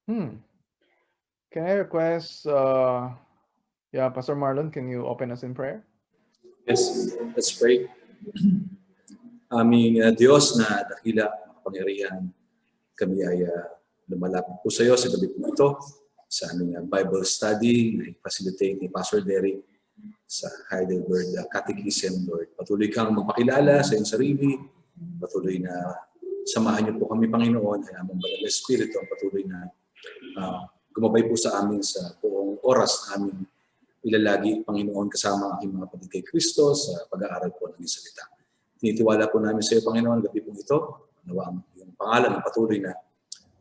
Hmm. Can I request, yeah, Pastor Marlon, can you open us in prayer? Yes, let's pray. Aming Diyos na dakila, makapangyarihan, kami ay lumalapit po sa iyo sa gabi po ito sa aming Bible study na facilitate ni Pastor Derek sa Heidelberg Catechism, Lord. Patuloy kang magpakilala sa iyong sarili, patuloy na samahan niyo po kami, Panginoon, ay among banal na Espiritu ang patuloy na gumabay po sa amin sa buong oras na aming ilalagi, Panginoon, kasama ang aking mga kapatid kay Kristo sa pag-aaral po ng iyong salita. Tinitiwala po namin sa iyo, Panginoon, gabi po ito. Nawa ang iyong pangalan ng patuloy na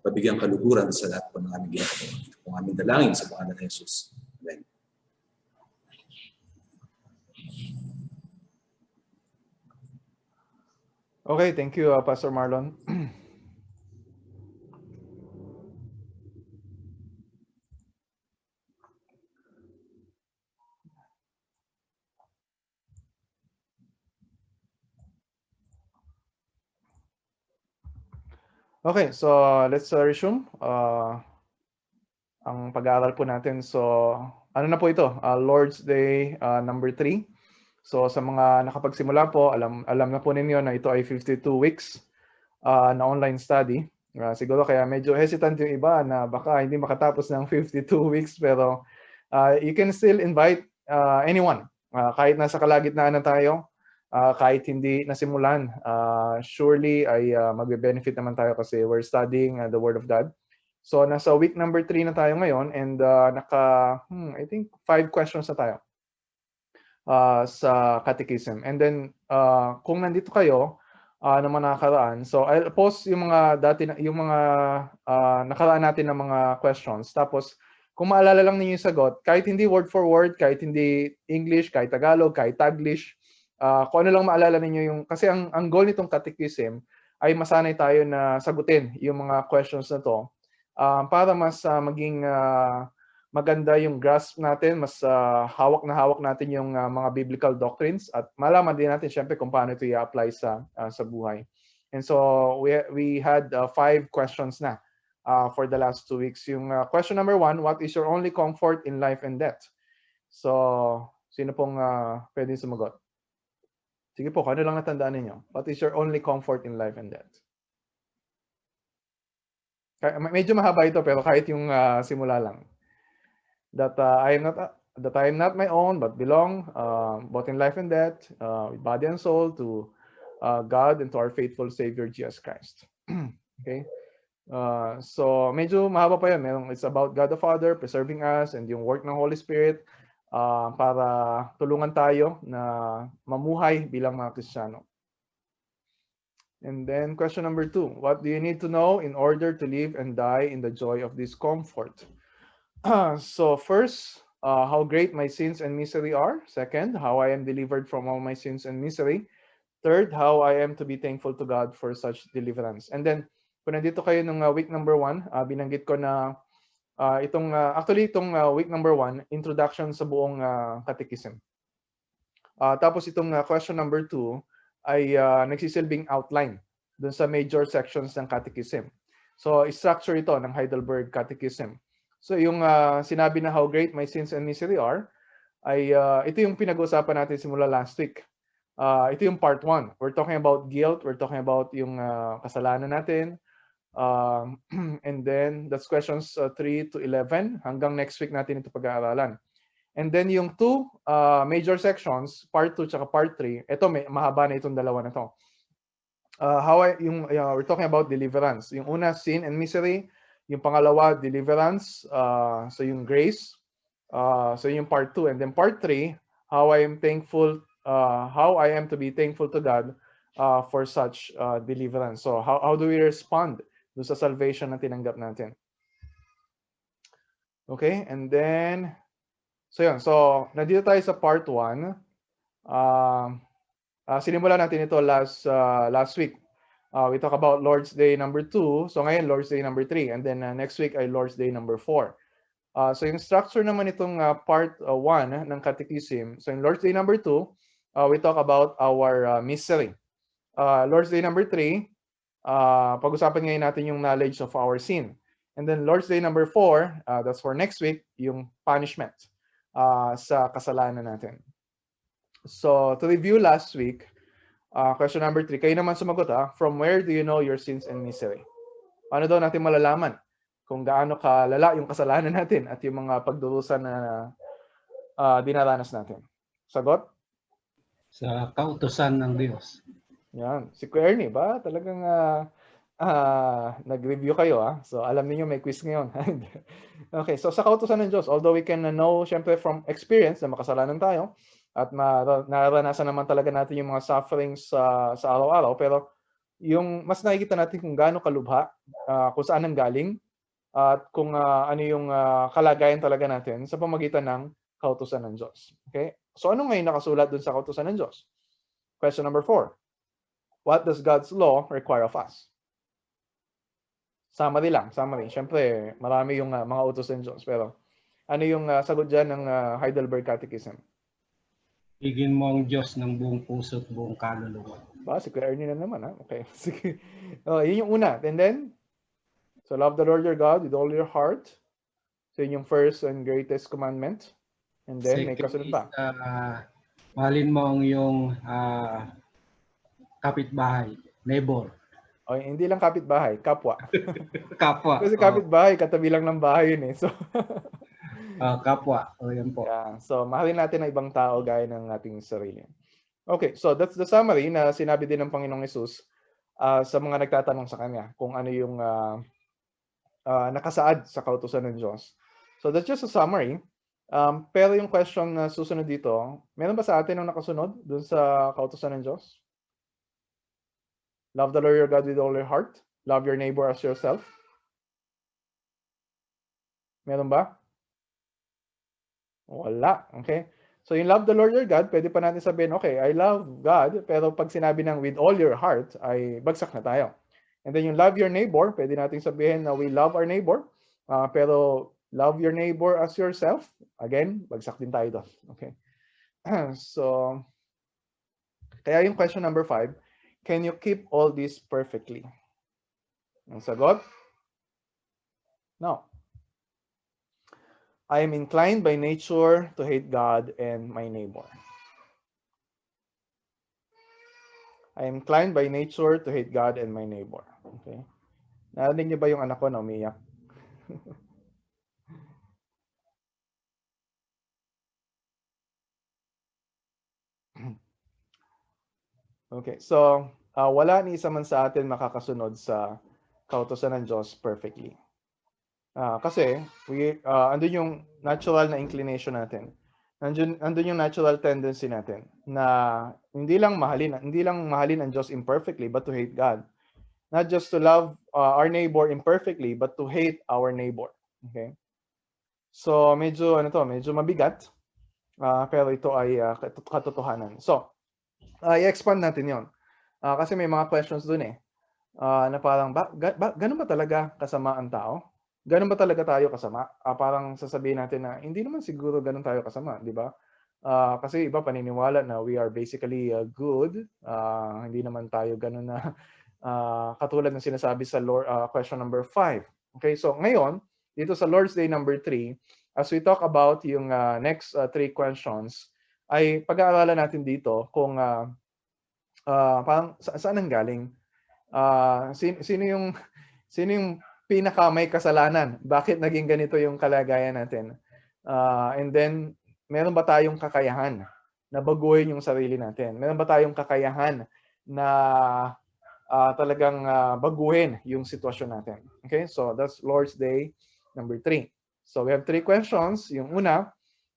pabigyang kaluguran sa lahat po ng aming ginagawa. Ito po ang aming dalangin sa pangalan ng Jesus. Amen. Okay, thank you, Pastor Marlon. Okay, so let's resume ang pag-aaral po natin. So, ano na po ito? Lord's Day number 3. So, sa mga nakapagsimula po, alam na po ninyo na ito ay 52 weeks na online study. Siguro kaya medyo hesitant yung iba na baka hindi makatapos ng 52 weeks, pero you can still invite anyone. Kahit nasa kalagitnaan na tayo, kahit hindi nasimulan, surely ay magbe-benefit naman tayo kasi we're studying the Word of God. So nasa week number 3 na tayo ngayon and I think 5 questions na tayo sa catechism. And then kung nandito kayo naman nakaraan, so I'll post yung mga nakaraan natin ng mga questions. Tapos kung maalala lang ninyo yung sagot, kahit hindi word for word, kahit hindi English, kahit Tagalog, kahit Taglish, kung ano lang maalala ninyo yung, kasi ang goal nitong catechism ay masanay tayo na sagutin yung mga questions na to para mas maging maganda yung grasp natin, mas hawak na hawak natin yung mga biblical doctrines at malaman din natin syempre kung paano ito i-apply sa buhay. And so we had 5 questions na for the last 2 weeks. Yung question number 1, what is your only comfort in life and death? So, sino pong pwedeng sumagot? Sige po, ano lang natandaan ninyo? What is your only comfort in life and death? Medyo mahaba ito pero kahit yung simula lang. That I am not my own, but belong both in life and death, with body and soul, to God and to our faithful Savior Jesus Christ. Okay. So medyo mahaba pa yan. It's about God the Father preserving us and yung work ng Holy Spirit para tulungan tayo na mamuhay bilang mga Kristiyano. And then question number 2, what do you need to know in order to live and die in the joy of this comfort? So first, how great my sins and misery are. Second, how I am delivered from all my sins and misery. Third, how I am to be thankful to God for such deliverance. And then, kung nandito kayo nung week number 1, binanggit ko na itong week number 1, introduction sa buong catechism. Tapos itong question number 2 ay nagsisilbing outline dun sa major sections ng catechism. So, structure ito ng Heidelberg Catechism. So, yung sinabi na how great my sins and misery are, ay ito yung pinag-usapan natin simula last week. Ito yung part 1. We're talking about guilt. We're talking about yung kasalanan natin. And then, that's questions 3 to 11. Hanggang next week natin ito pag-aaralan. And then yung 2 major sections, part 2 at part 3, ito mahaba na itong dalawa na to. We're talking about deliverance. Yung una, sin and misery. Yung pangalawa, deliverance. So yung grace. So yung part 2. And then part 3, how I am to be thankful to God for such deliverance. So how do we respond doon sa salvation na tinanggap natin? Okay, and then so yun. So nandito tayo sa part 1. Sinimulan natin ito last week. We talk about Lord's Day number 2. So ngayon, Lord's Day number 3. And then next week ay Lord's Day number 4. So yung structure naman itong part 1 ng Catechism. So in Lord's Day number 2, we talk about our misery. Lord's Day number 3, pag-usapan ngayon natin yung knowledge of our sin. And then Lord's Day number 4, that's for next week, yung punishment sa kasalanan natin. So to review last week, question number 3, kayo naman sumagot from where do you know your sins and misery? Paano daw natin malalaman kung gaano kalala yung kasalanan natin at yung mga pagdurusa na dinaranas natin? Sagot? Sa kautusan ng Diyos. Yan. Si Kuya Ernie ba? Talagang nag-review kayo. So alam niyo may quiz ngayon. Okay, so sa kautusan ng Diyos, although we can know syempre from experience na makasalanan tayo at naranasan naman talaga natin yung mga sufferings sa araw-araw, pero yung mas nakikita natin kung gaano kalubha, kung saan ang galing, at kung ano yung kalagayan talaga natin sa pamagitan ng kautusan ng Diyos. Okay? So ano ngayon nakasulat dun sa kautusan ng Diyos? Question number 4. What does God's law require of us? Summary lang, summary. Siyempre, marami yung mga utos ng Diyos. Pero ano yung sagot dyan ng Heidelberg Catechism? Higin mo ang Diyos ng buong puso at buong kaluluwa. Ba, si Kuya Ernie na naman. Okay, sige. Yun yung una. And then, so love the Lord your God with all your heart. So yun yung first and greatest commandment. And then, may kasunod pa. Mahalin mo ang iyong kapitbahay, neighbor. O, hindi lang kapitbahay, kapwa. Kapwa. Kasi kapitbahay, katabi lang ng bahay yun eh. So, kapwa. O, yan po. yeah. So, mahalin natin ang ibang tao gaya ng ating sarili. Okay, so that's the summary na sinabi din ng Panginoong Hesus sa mga nagtatanong sa Kanya kung ano yung nakasaad sa kautusan ng Diyos. So that's just a summary. Pero yung question na susunod dito, meron ba sa atin ang nakasunod dun sa kautusan ng Diyos? Love the Lord your God with all your heart. Love your neighbor as yourself. Meron ba? Wala. Okay? So yung love the Lord your God, pwede pa natin sabihin, okay, I love God, pero pag sinabi ng with all your heart, ay bagsak na tayo. And then yung love your neighbor, pwede natin sabihin na we love our neighbor, pero love your neighbor as yourself, again, bagsak din tayo doon. Okay? So, kaya yung question number 5, can you keep all this perfectly? Ang sagot? No. I am inclined by nature to hate God and my neighbor. I am inclined by nature to hate God and my neighbor. Okay? Narinig niyo ba yung anak ko na umiyak? Okay, so wala ni isa man sa atin makakasunod sa kautusan ng Diyos perfectly. Kasi andun yung natural na inclination natin. Andun yung natural tendency natin na hindi lang mahalin ang Diyos imperfectly but to hate God. Not just to love our neighbor imperfectly but to hate our neighbor. Okay? So medyo mabigat. Pero ito ay katotohanan. So, i-expand natin 'yon. Kasi may mga questions dun na parang ganun ba talaga kasama ang tao? Ganun ba talaga tayo kasama? Parang sasabihin natin na hindi naman siguro ganun tayo kasama, di ba? Kasi iba paniniwala na we are basically good. Hindi naman tayo ganun na katulad ng sinasabi sa question number 5. Okay, so ngayon, dito sa Lord's Day number 3, as we talk about yung next 3 questions, ay pag-aaralan natin dito kung parang saan ang galing? Sino yung pinaka may kasalanan? Bakit naging ganito yung kalagayan natin? And then, meron ba tayong kakayahan na baguhin yung sarili natin? Meron ba tayong kakayahan na talagang baguhin yung sitwasyon natin? Okay, so that's Lord's Day number 3. So we have 3 questions. Yung una,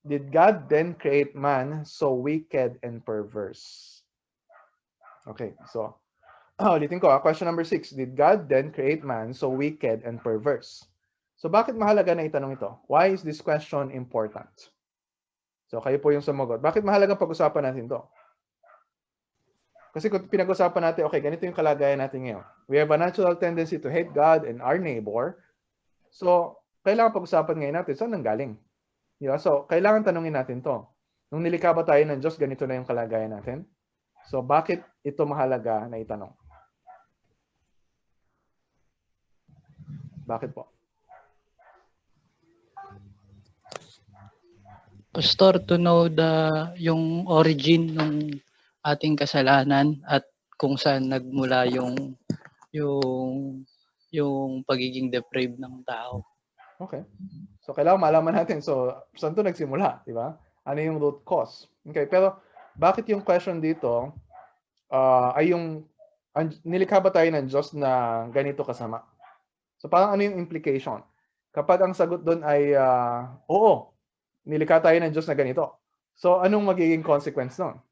did God then create man so wicked and perverse? Okay, so ulitin ko, question number 6. Did God then create man so wicked and perverse? So bakit mahalaga na itanong ito? Why is this question important? So kayo po yung sumagot. Bakit mahalaga pag-usapan natin to? Kasi kung pinag-usapan natin, okay, ganito yung kalagayan natin ngayon. We have a natural tendency to hate God and our neighbor. So, kailangan pag-usapan ngayon natin, saan nanggaling? Diba? So, kailangan tanungin natin to. Nung nilikha ba tayo ng Diyos, ganito na yung kalagayan natin? So, bakit ito mahalaga na itanong? Bakit po? Pastor, to know yung origin ng ating kasalanan at kung saan nagmula yung yung pagiging depraved ng tao. Okay. So, kailangan malaman natin. So, saan to nagsimula? Di ba? Ano yung root cause? Okay. Pero, bakit yung question dito ay nilikha ba tayo ng Diyos na ganito kasama? So, parang ano yung implication? Kapag ang sagot doon ay, oo, nilikha tayo ng Diyos na ganito. So, anong magiging consequence nun?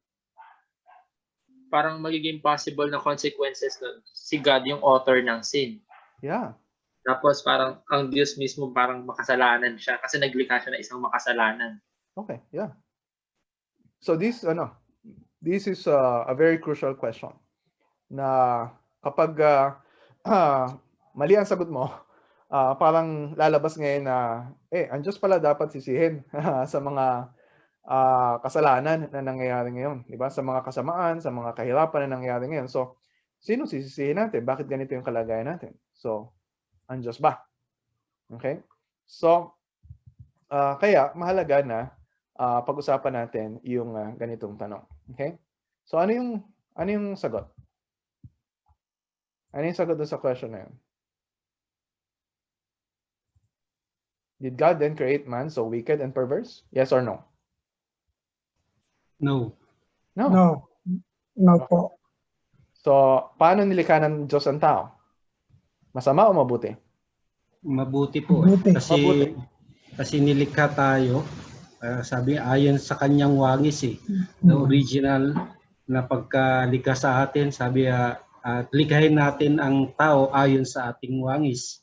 Parang magiging possible na consequences nun. Si God yung author ng sin. Yeah. Tapos parang ang Diyos mismo parang makasalanan siya kasi naglikha siya ng isang makasalanan. Okay, yeah. So this is a very crucial question na kapag mali ang sagot mo, parang lalabas ngayon na ang Diyos pala dapat sisihin sa mga kasalanan na nangyayari ngayon, di ba? Sa mga kasamaan, sa mga kahirapan na nangyayari ngayon. So, sino sisisihin natin? Bakit ganito yung kalagayan natin? So, ang Diyos ba? Okay? So, kaya mahalaga na pag-usapan natin yung ganitong tanong. Okay? So, ano yung sagot? Ano yung sagot doon sa question na yun? Did God then create man so wicked and perverse? Yes or no? No. No. No. No po. So, paano nilikha ng Diyos ang tao? Masama o mabuti? Mabuti po. Mabuti. Kasi nilikha tayo, sabi ayon sa kanyang wangis The original na pagkalikha sa atin, sabi at likhain natin ang tao ayon sa ating wangis.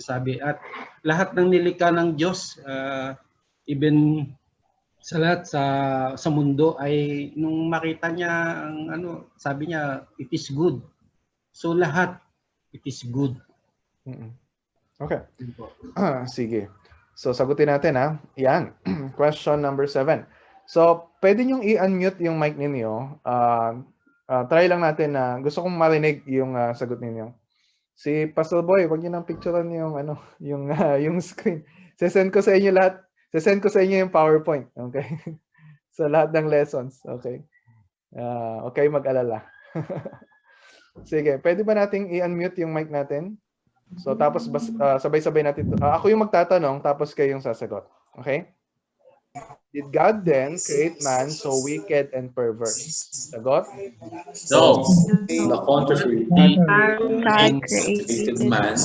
Sabi at lahat ng nilikha ng Diyos, even sa lahat sa mundo ay nung makita niya ang sabi niya it is good. So lahat it is good. Okay. Sige. So, sagutin natin Yan. Question number 7. So, pwede niyong i-unmute yung mic ninyo. Try lang natin na gusto kong marinig yung sagot ninyo. Si Pastor Boy, wag niyo nang picturean yung screen. Sesend ko sa inyo lahat. Sesend ko sa inyo yung PowerPoint. Okay? So, lahat ng lessons. Okay? Okay, mag-alala. Sige, pwede ba nating i-unmute yung mic natin? So tapos sabay-sabay natin. Ako yung magtatanong tapos kayo yung sasagot. Okay? Did God then create man so wicked and perverse? Sagot? No. The contrary. God created man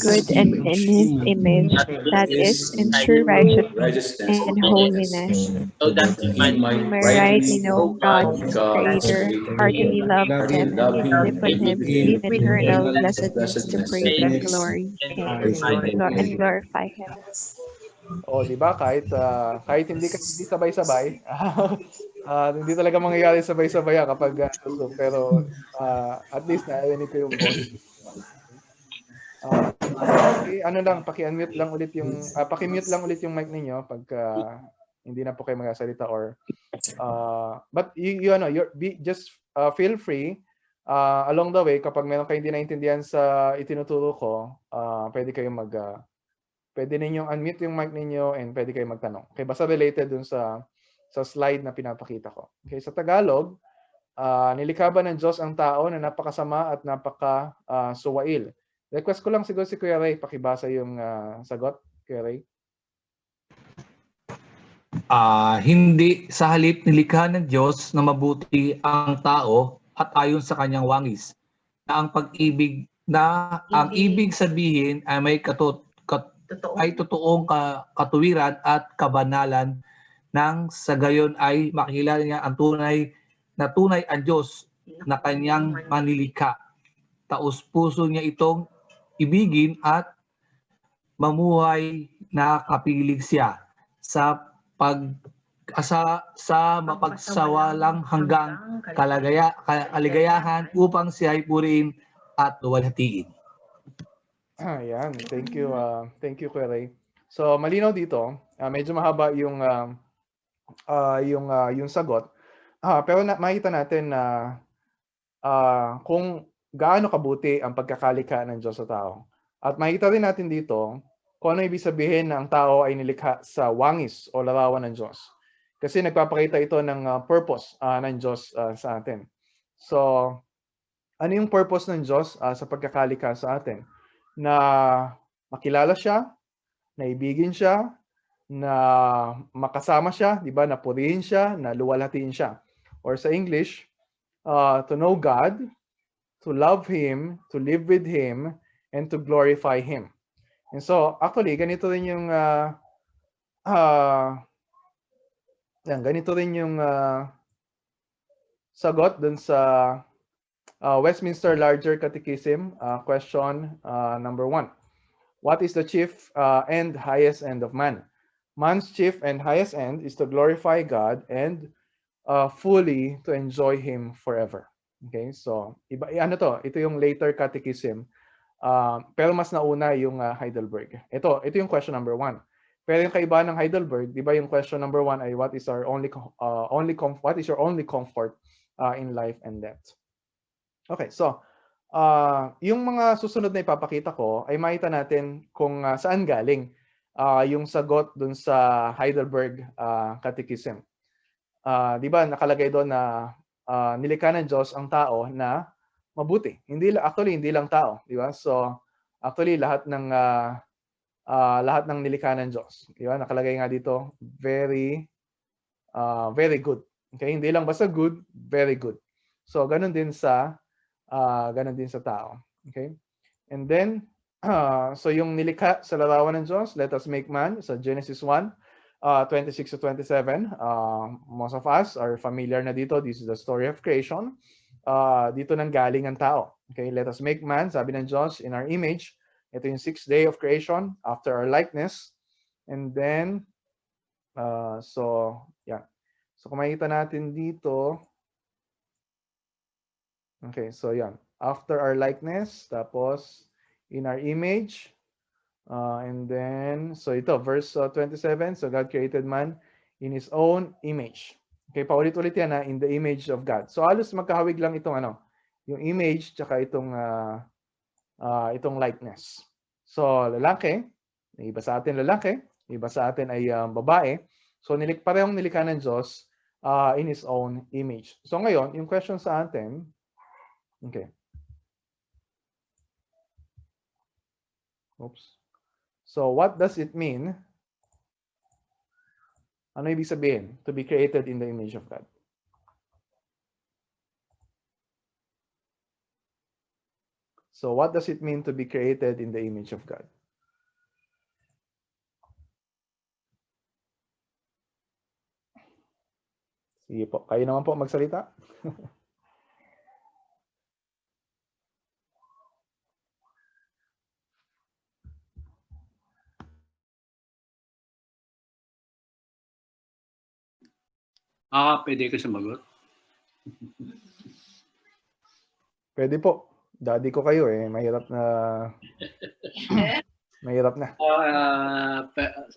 good and in his image, that is, in true righteousness and holiness. So that He He might may rightly know God, his God, Creator, heartily love them, and live with him in eternal blessedness to praise and glory and glorify him. Di ba? Kahit hindi sabay-sabay, hindi talaga mangyayari sabay-sabay kapag pero at least narinig ko yung boses. Paki-unmute lang ulit yung paki-mute lang ulit yung mic ninyo pagka hindi na po kayo magsasalita or but just feel free along the way kapag meron kayong hindi naintindihan sa itinuturo ko, pwede kayong pwede ninyong unmute yung mic ninyo and pwede kayong magtanong. Okay, basta related dun sa slide na pinapakita ko. Okay, sa Tagalog, nilikha ba ng Diyos ang tao na napakasama at napaka-suwail? Request ko lang siguro si Kuya Ray, pakibasa yung sagot, Kuya Ray. Hindi, sa halip nilikha ng Diyos na mabuti ang tao at ayon sa kanyang wangis. Na ang ibig sabihin ay may totoong katuwiran at kabanalan nang sa gayon ay makilala niya ang tunay ang Diyos na kanyang manilikha. Taos-puso niya itong ibigin at mamuhay na kapilig siya sa mapagsawalang hanggang kaligayahan upang siya ay purihin at luwalhatiin. Yan. Thank you. Thank you, Kuya Ray. So, malinaw dito. Medyo mahaba yung sagot. Pero makita natin na kung gaano kabuti ang pagkakalikha ng Diyos sa tao. At makita rin natin dito kung ano ibig sabihin na ang tao ay nilikha sa wangis o larawan ng Diyos. Kasi nagpapakita ito ng purpose ng Diyos sa atin. So, ano yung purpose ng Diyos sa pagkakalikha sa atin? Na makilala siya, na ibigin siya, na makasama siya, di ba? Na purihin siya, na luwalhatiin siya. Or sa English, to know God, to love Him, to live with Him, and to glorify Him. And so, actually, ganito rin yung sagot dun sa Westminster Larger Catechism, question number 1. What is the chief and highest end of man? Man's chief and highest end is to glorify God and fully to enjoy Him forever. Okay, so ito yung later catechism. Pero mas nauna yung Heidelberg. Ito yung question number 1. Pero yung kaibahan ng Heidelberg, di ba yung question number 1 ay what is your only comfort in life and death? Okay, so yung mga susunod na ipapakita ko ay makita natin kung saan galing yung sagot dun sa Heidelberg Catechism. Di ba nakalagay doon na nilikha ng Diyos ang tao na mabuti. Hindi lang tao, di ba? So actually lahat ng nilikha ng Diyos, di ba? Nakalagay nga dito very good. Okay, hindi lang basta good, very good. So ganun din sa tao. Okay? And then so yung nilikha sa larawan ng Diyos, let us make man sa Genesis 1 26 to 27. Most of us are familiar na dito. This is the story of creation. Dito nang galing ang tao. Okay, let us make man, sabi ng Diyos, in our image. Ito yung 6th day of creation, after our likeness. And then, so kung makita natin dito, okay, so yan. After our likeness, tapos in our image, and then, so ito, verse 27, so God created man in His own image. Okay, paulit-ulit yan na in the image of God. So halos magkahawig lang itong yung image tsaka itong likeness. So lalaki, iba sa atin lalaki, iba sa atin ay babae. So parehong nilikha ng Diyos in His own image. So ngayon, yung question sa atin, okay. Oops. So what does it mean? Ano ibig sabihin? To be created in the image of God. So what does it mean to be created in the image of God? Sige po, kayo naman po magsalita. Pwede ko sumagot? Pwede po. Daddy ko kayo eh. Mahirap na.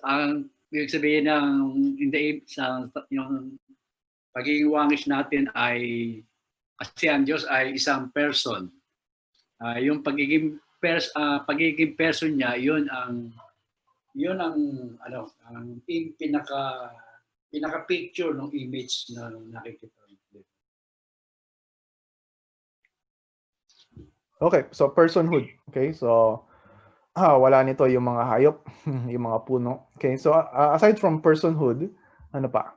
Ang ibig sabihin ng yung pagiging wangis natin ay kasi ang Diyos ay isang person. Yung pagiging person niya, yun ang pinaka-picture ng image na nakikita. Okay, so personhood. Okay, so wala nito yung mga hayop, yung mga puno. Okay, so aside from personhood, ano pa?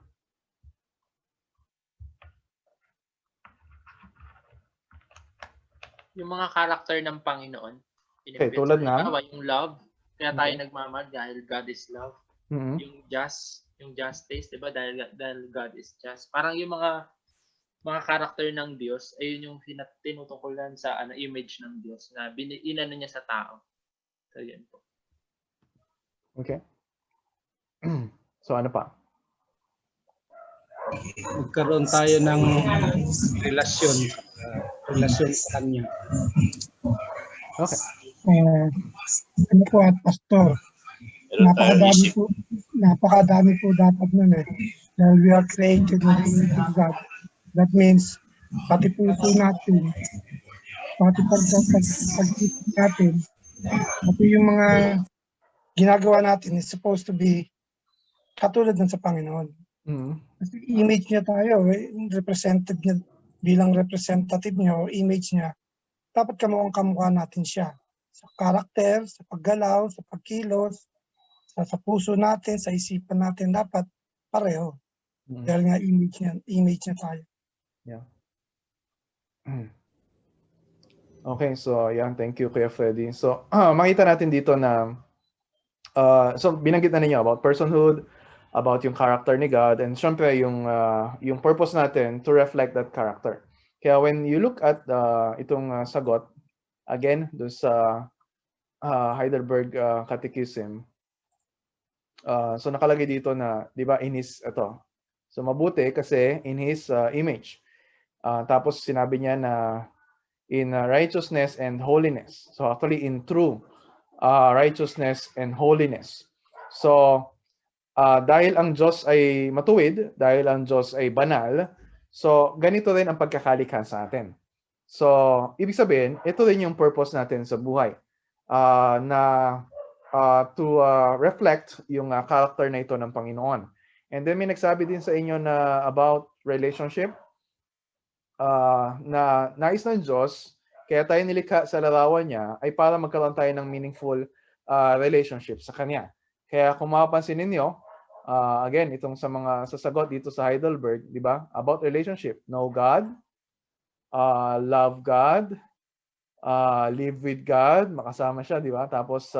Yung mga character ng Panginoon. Okay, tulad na? Yung love. Kaya tayo nagmamahal dahil God is love. Mm-hmm. Yung justice, diba? Dahil God is just. Parang yung mga character ng Diyos, ayun yung tinutukulan sa image ng Diyos na inano niya sa tao. So, yun po. Okay. So, ano pa? Magkaroon tayo ng relasyon sa Kanya. Okay. Ano po at pastor? Napakadami po dapat nun eh. Dahil we are created in the image of God. That means, pati puso natin, pati pag-isip natin, pati yung mga ginagawa natin is supposed to be katulad ng sa Panginoon. Mm. Kasi image niya tayo, represented niya bilang representative niya o image niya, dapat kamukha natin siya. Sa karakter, sa paggalaw, sa pagkilos, sa puso natin, sa isipan natin, dapat pareho. Mm. Dahil nga image niya tayo. Yeah. Okay, so yan, thank you Kuya Freddy. So makita natin dito na so binanggit na ninyo about personhood, about yung character ni God, and syempre yung purpose natin to reflect that character. Kaya when you look at itong sagot, again, doon sa Heidelberg Catechism, so nakalagay dito na, di ba, in his, ito. So mabuti kasi in his image. Tapos sinabi niya na in righteousness and holiness. So actually in true righteousness and holiness. So dahil ang Diyos ay matuwid, dahil ang Diyos ay banal, so ganito rin ang pagkakalikha sa atin. So ibig sabihin, ito rin yung purpose natin sa buhay. To reflect yung character na ito ng Panginoon. And then may nagsabi din sa inyo na about relationship, na nais ng Diyos, kaya tayo nilikha sa larawan niya, ay para magkaroon tayo ng meaningful relationship sa Kanya. Kaya kung mapapansin ninyo, again, itong sa mga sasagot dito sa Heidelberg, di ba? About relationship. Know God, love God, live with God, makasama siya, di ba? Tapos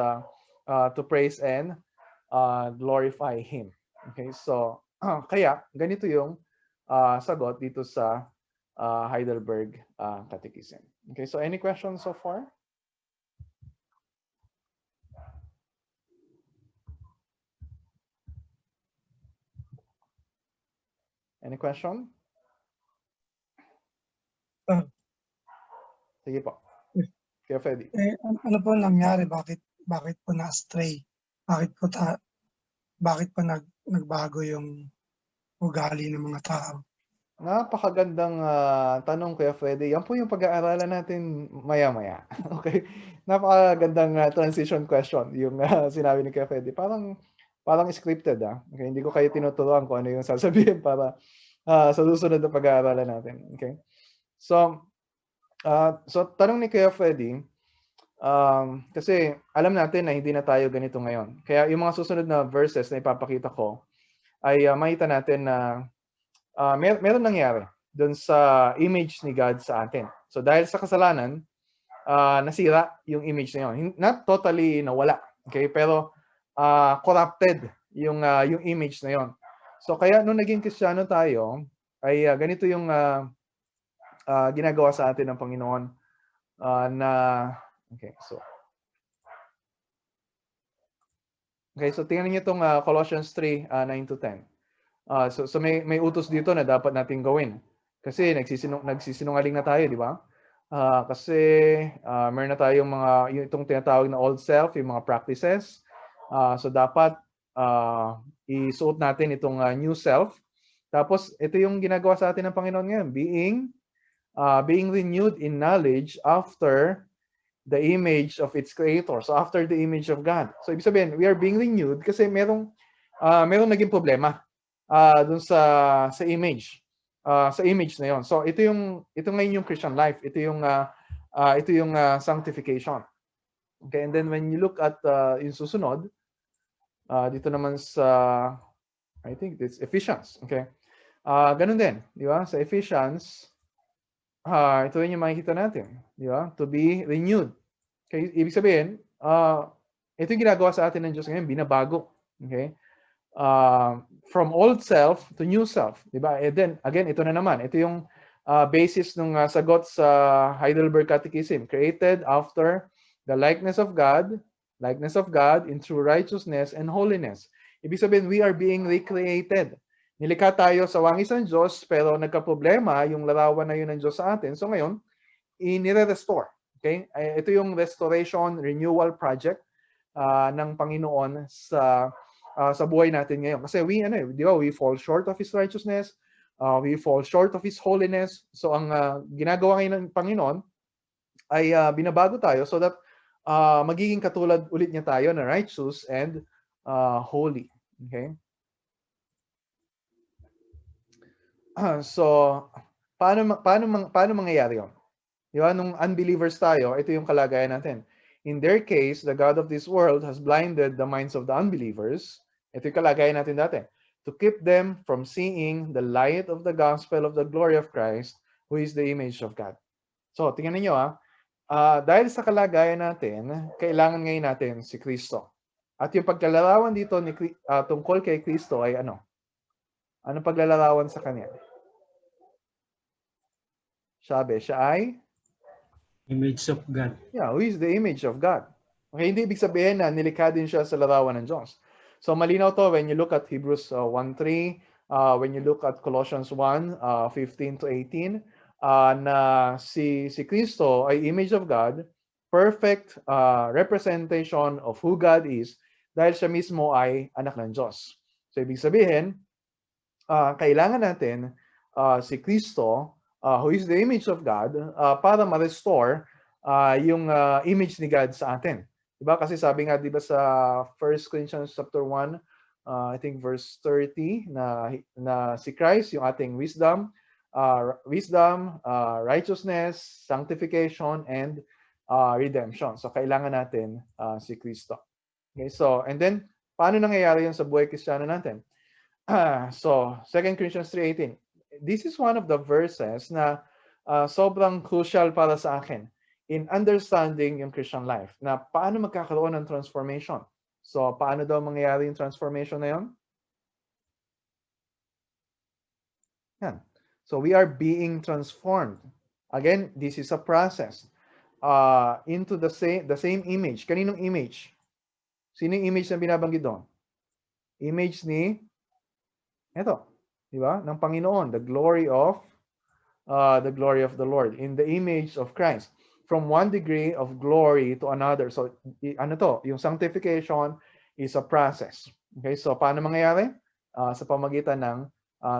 to praise and glorify Him. Okay, so kaya ganito yung sagot dito sa Heidelberg Catechism. Okay, so any questions so far? Any question? Sige po. Kaya Freddy. Ano po nangyari? Bakit po na-stray? Bakit po nagbago yung ugali ng mga tao? Napakagandang tanong Kuya Freddy. Yan po yung pag-aaralan natin maya-maya. Okay? Napakagandang transition question yung sinabi ni Kuya Freddy. Parang scripted. Okay? Hindi ko kayo tinuturuan kung ano yung sasabihin para sa susunod na pag-aaralan natin. Okay? So tanong ni Kuya Freddy, kasi alam natin na hindi na tayo ganito ngayon. Kaya yung mga susunod na verses na ipapakita ko ay makita natin na meron nangyari doon sa image ni God sa atin. So dahil sa kasalanan, nasira yung image na yun. Not totally nawala, okay? Pero corrupted yung image na yun. So kaya nung naging Kristiyano tayo, ay ganito yung ginagawa sa atin ng Panginoon so tingnan niyo itong Colossians 3, 9-10. So may utos dito na dapat nating gawin. Kasi nagsisinungaling na tayo, di ba? Kasi meron na tayong itong tinatawag na old self, yung mga practices. So dapat isuot natin itong new self. Tapos ito yung ginagawa sa atin ng Panginoon ngayon, being renewed in knowledge after the image of its creator. So after the image of God. So ibig sabihin, we are being renewed kasi merong naging problema dun sa image. Sa image na 'yon. So ito ngayon yung Christian life. Ito yung sanctification. Okay, and then when you look at yung susunod, dito naman sa I think it's Ephesians. Okay. Ganun din, di ba? Sa Ephesians, ito rin yung makikita natin, di ba? To be renewed. Okay, ibig sabihin, ito yung ginagawa sa atin ng Diyos ngayon, binabago. Okay? From old self to new self, di ba? And then, again, ito na naman. Ito yung basis ng sagot sa Heidelberg Catechism. Created after the likeness of God in true righteousness and holiness. Ibig sabihin, we are being recreated. Nilikha tayo sa wangis ng Diyos, pero nagka-problema yung larawan na yun ng Diyos sa atin. So ngayon, inire-restore. Okay? Ito yung restoration, renewal project ng Panginoon sa buhay natin ngayon. Kasi di ba, we fall short of His righteousness, we fall short of His holiness. So ang ginagawa ngayon ng Panginoon ay binabago tayo so that magiging katulad ulit niya tayo na righteous and holy. Okay? So, paano mangyayari yun? Di ba? Nung unbelievers tayo, ito yung kalagayan natin. In their case, the God of this world has blinded the minds of the unbelievers. Ito yung kalagayan natin dati. To keep them from seeing the light of the gospel of the glory of Christ, who is the image of God. So, tingnan niyo dahil sa kalagayan natin, kailangan ngayon natin si Kristo. At yung paglalarawan dito tungkol kay Kristo ay ano? Anong paglalarawan sa Kanya? Sabi, siya ay? Image of God. Yeah, who is the image of God? Okay, hindi ibig sabihin na nilikha din siya sa larawan ng Diyos. So malinaw to when you look at Hebrews 1:3, when you look at Colossians 1:15 to 18, na si Kristo ay image of God, perfect representation of who God is, dahil siya mismo ay anak ng Diyos. So ibig sabihin, kailangan natin si Kristo, who is the image of God, para ma-restore yung image ni God sa atin. Diba? Kasi sabi nga, diba sa 1 Corinthians chapter 1, I think verse 30, na si Christ, yung ating wisdom, righteousness, sanctification, and redemption. So, kailangan natin si Kristo. Okay, so, and then, paano nangyayari yun sa buhay Kristiyano natin? So, 2 Corinthians 3:18. This is one of the verses na sobrang crucial para sa akin in understanding yung Christian life, na paano magkakaroon ng transformation. So, paano daw mangyayari yung transformation na yun? Yan. So, we are being transformed. Again, this is a process into the same image. Kaninong image? Sino yung image na binabanggit doon? Image ni, eto, di ba? Ng Panginoon, the glory of the Lord, in the image of Christ. From one degree of glory to another. So, ano to? Yung sanctification is a process. Okay, so paano mangyayari? Sa pamagitan ng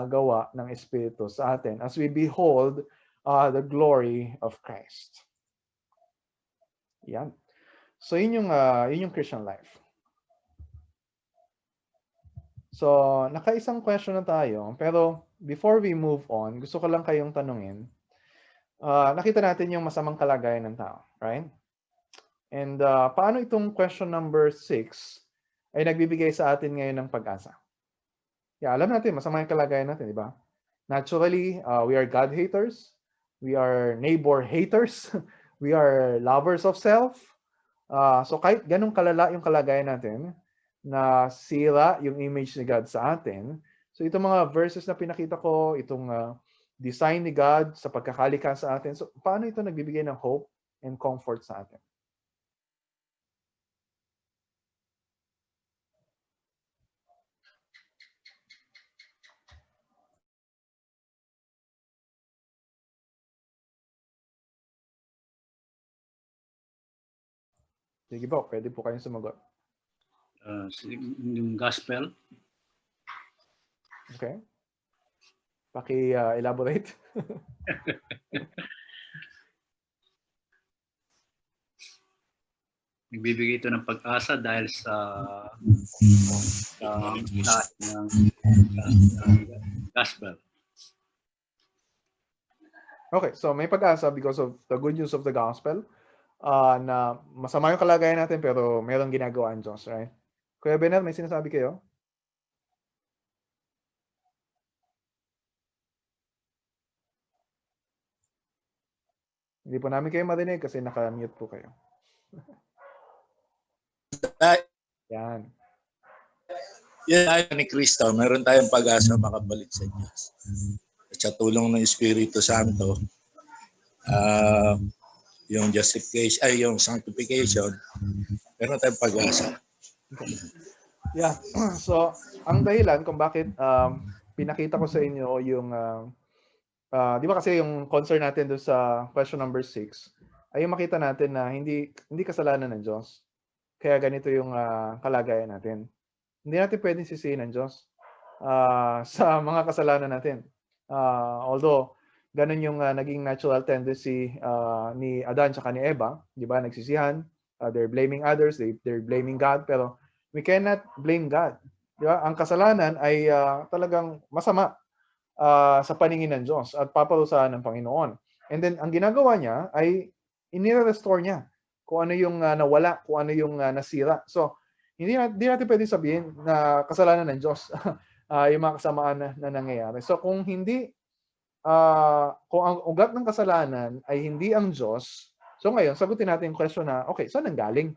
gawa ng Espiritu sa atin as we behold the glory of Christ. Yan. So, yun yung Christian life. So, nakaisang question na tayo, pero before we move on, gusto ko lang kayong tanungin. Nakita natin yung masamang kalagayan ng tao, right? And paano itong question number 6 ay nagbibigay sa atin ngayon ng pag-asa? Yeah, alam natin, masama yung kalagayan natin, di ba? Naturally, we are God haters. We are neighbor haters. We are lovers of self. So kahit ganun kalala yung kalagayan natin, na sira yung image ni God sa atin, so itong mga verses na pinakita ko, itong design ni God sa pagkakalikha sa atin, so paano ito nagbibigay ng hope and comfort sa atin? Sige po, pwede po kayong sumagot. Yung gospel. Okay. Paki-elaborate. Nagbibigay ito ng pag-asa dahil sa gospel. Okay, so may pag-asa because of the good news of the gospel, na masama yung kalagayan natin pero mayroong ginagawa ang Diyos, right? Kuya Bener, may sinasabi kayo? Hindi po namin kayo marinig kasi naka-mute po kayo. Yan. Yan tayo ni Kristo, meron tayong pag-asa makabalik sa Diyos. At sa tulong ng Espiritu Santo, yung justification, yung sanctification, meron tayong pag-asa. Yeah. So, ang dahilan kung bakit pinakita ko sa inyo yung di ba kasi yung concern natin doon sa question number 6 ay yung makita natin na hindi kasalanan ng Diyos. Kaya ganito yung kalagayan natin. Hindi natin pwedeng sisihin ng Diyos sa mga kasalanan natin. Although, ganun yung naging natural tendency ni Adan at ni Eva, di ba? Nagsisihan, they're blaming others, they're blaming God, pero we cannot blame God. Di ba? Ang kasalanan ay talagang masama sa paningin ng Diyos at paparusahan ng Panginoon. And then, ang ginagawa niya ay inire-restore niya kung ano yung nawala, kung ano yung nasira. So, hindi natin pwede sabihin na kasalanan ng Diyos yung mga kasamaan na nangyayari. So, kung ang ugat ng kasalanan ay hindi ang Diyos, so ngayon, sagutin natin yung question na, okay, saan nanggaling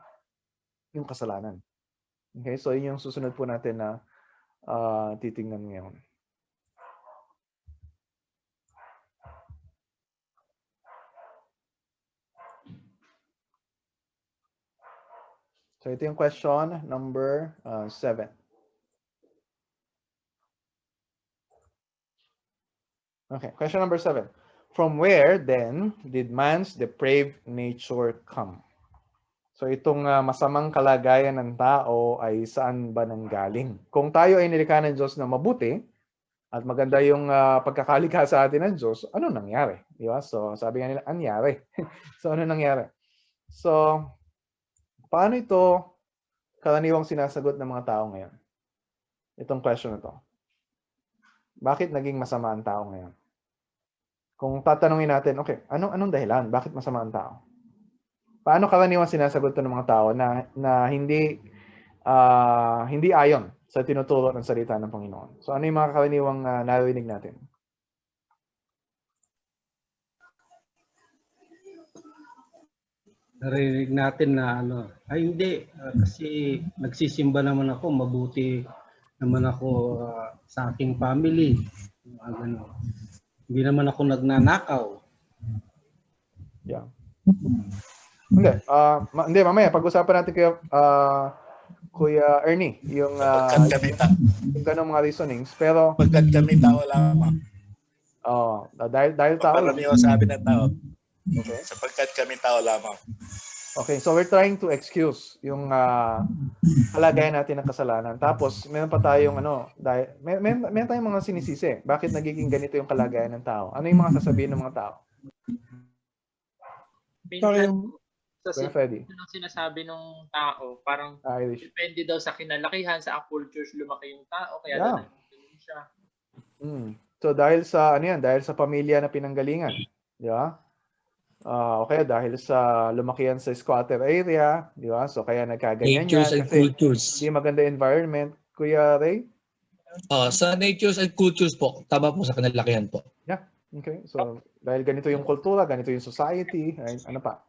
yung kasalanan? Okay, so yun yung susunod po natin na titingnan ngayon. So ito yung question number 7. Okay, question number 7. From where then did man's depraved nature come? So itong masamang kalagayan ng tao ay saan ba nanggaling? Kung tayo ay nilikha ng Diyos na mabuti at maganda yung pagkakalikha sa atin ng Diyos, ano nangyari? Di ba? So sabi nga nila, anyari. So ano nangyari? So paano ito karaniwang sinasagot ng mga tao ngayon? Itong question na to. Bakit naging masama ang tao ngayon? Kung tatanungin natin, okay, anong dahilan? Bakit masama ang tao? Paano karaniwang sinasagot ito ng mga tao na hindi ayon sa tinuturo ng salita ng Panginoon? So ano yung mga karaniwang narinig natin? Narinig natin na hindi, kasi nagsisimba naman ako, mabuti naman ako sa aking family. Hindi naman ako nagnanakaw. Yeah. Hindi, mamaya pag-usapan natin Kuya Ernie, yung ganong mga reasonings, pero pagkat kami tao lamang. Dahil tao. Paramihan sabi ng tao. Okay. Sapagkat kami tao lamang. Okay, so we're trying to excuse yung kalagayan natin ng kasalanan. Tapos, meron pa tayong meron tayong mga sinisisi. Bakit nagiging ganito yung kalagayan ng tao? Ano yung mga sasabihin ng mga tao? Minsan, yung sinasabi ng tao, parang depende daw sa kinalakihan, sa cultures lumaki yung tao, kaya daw naging siya. So, dahil sa pamilya na pinanggalingan. Di ba? Okay, dahil sa lumakihan sa squatter area, di ba? So kaya nagkaganyan natures and cultures. Hindi maganda environment. Kuya Ray? Sa natures and cultures po, tama po sa kinalakihan po. Yeah, okay. So dahil ganito yung kultura, ganito yung society, ano pa?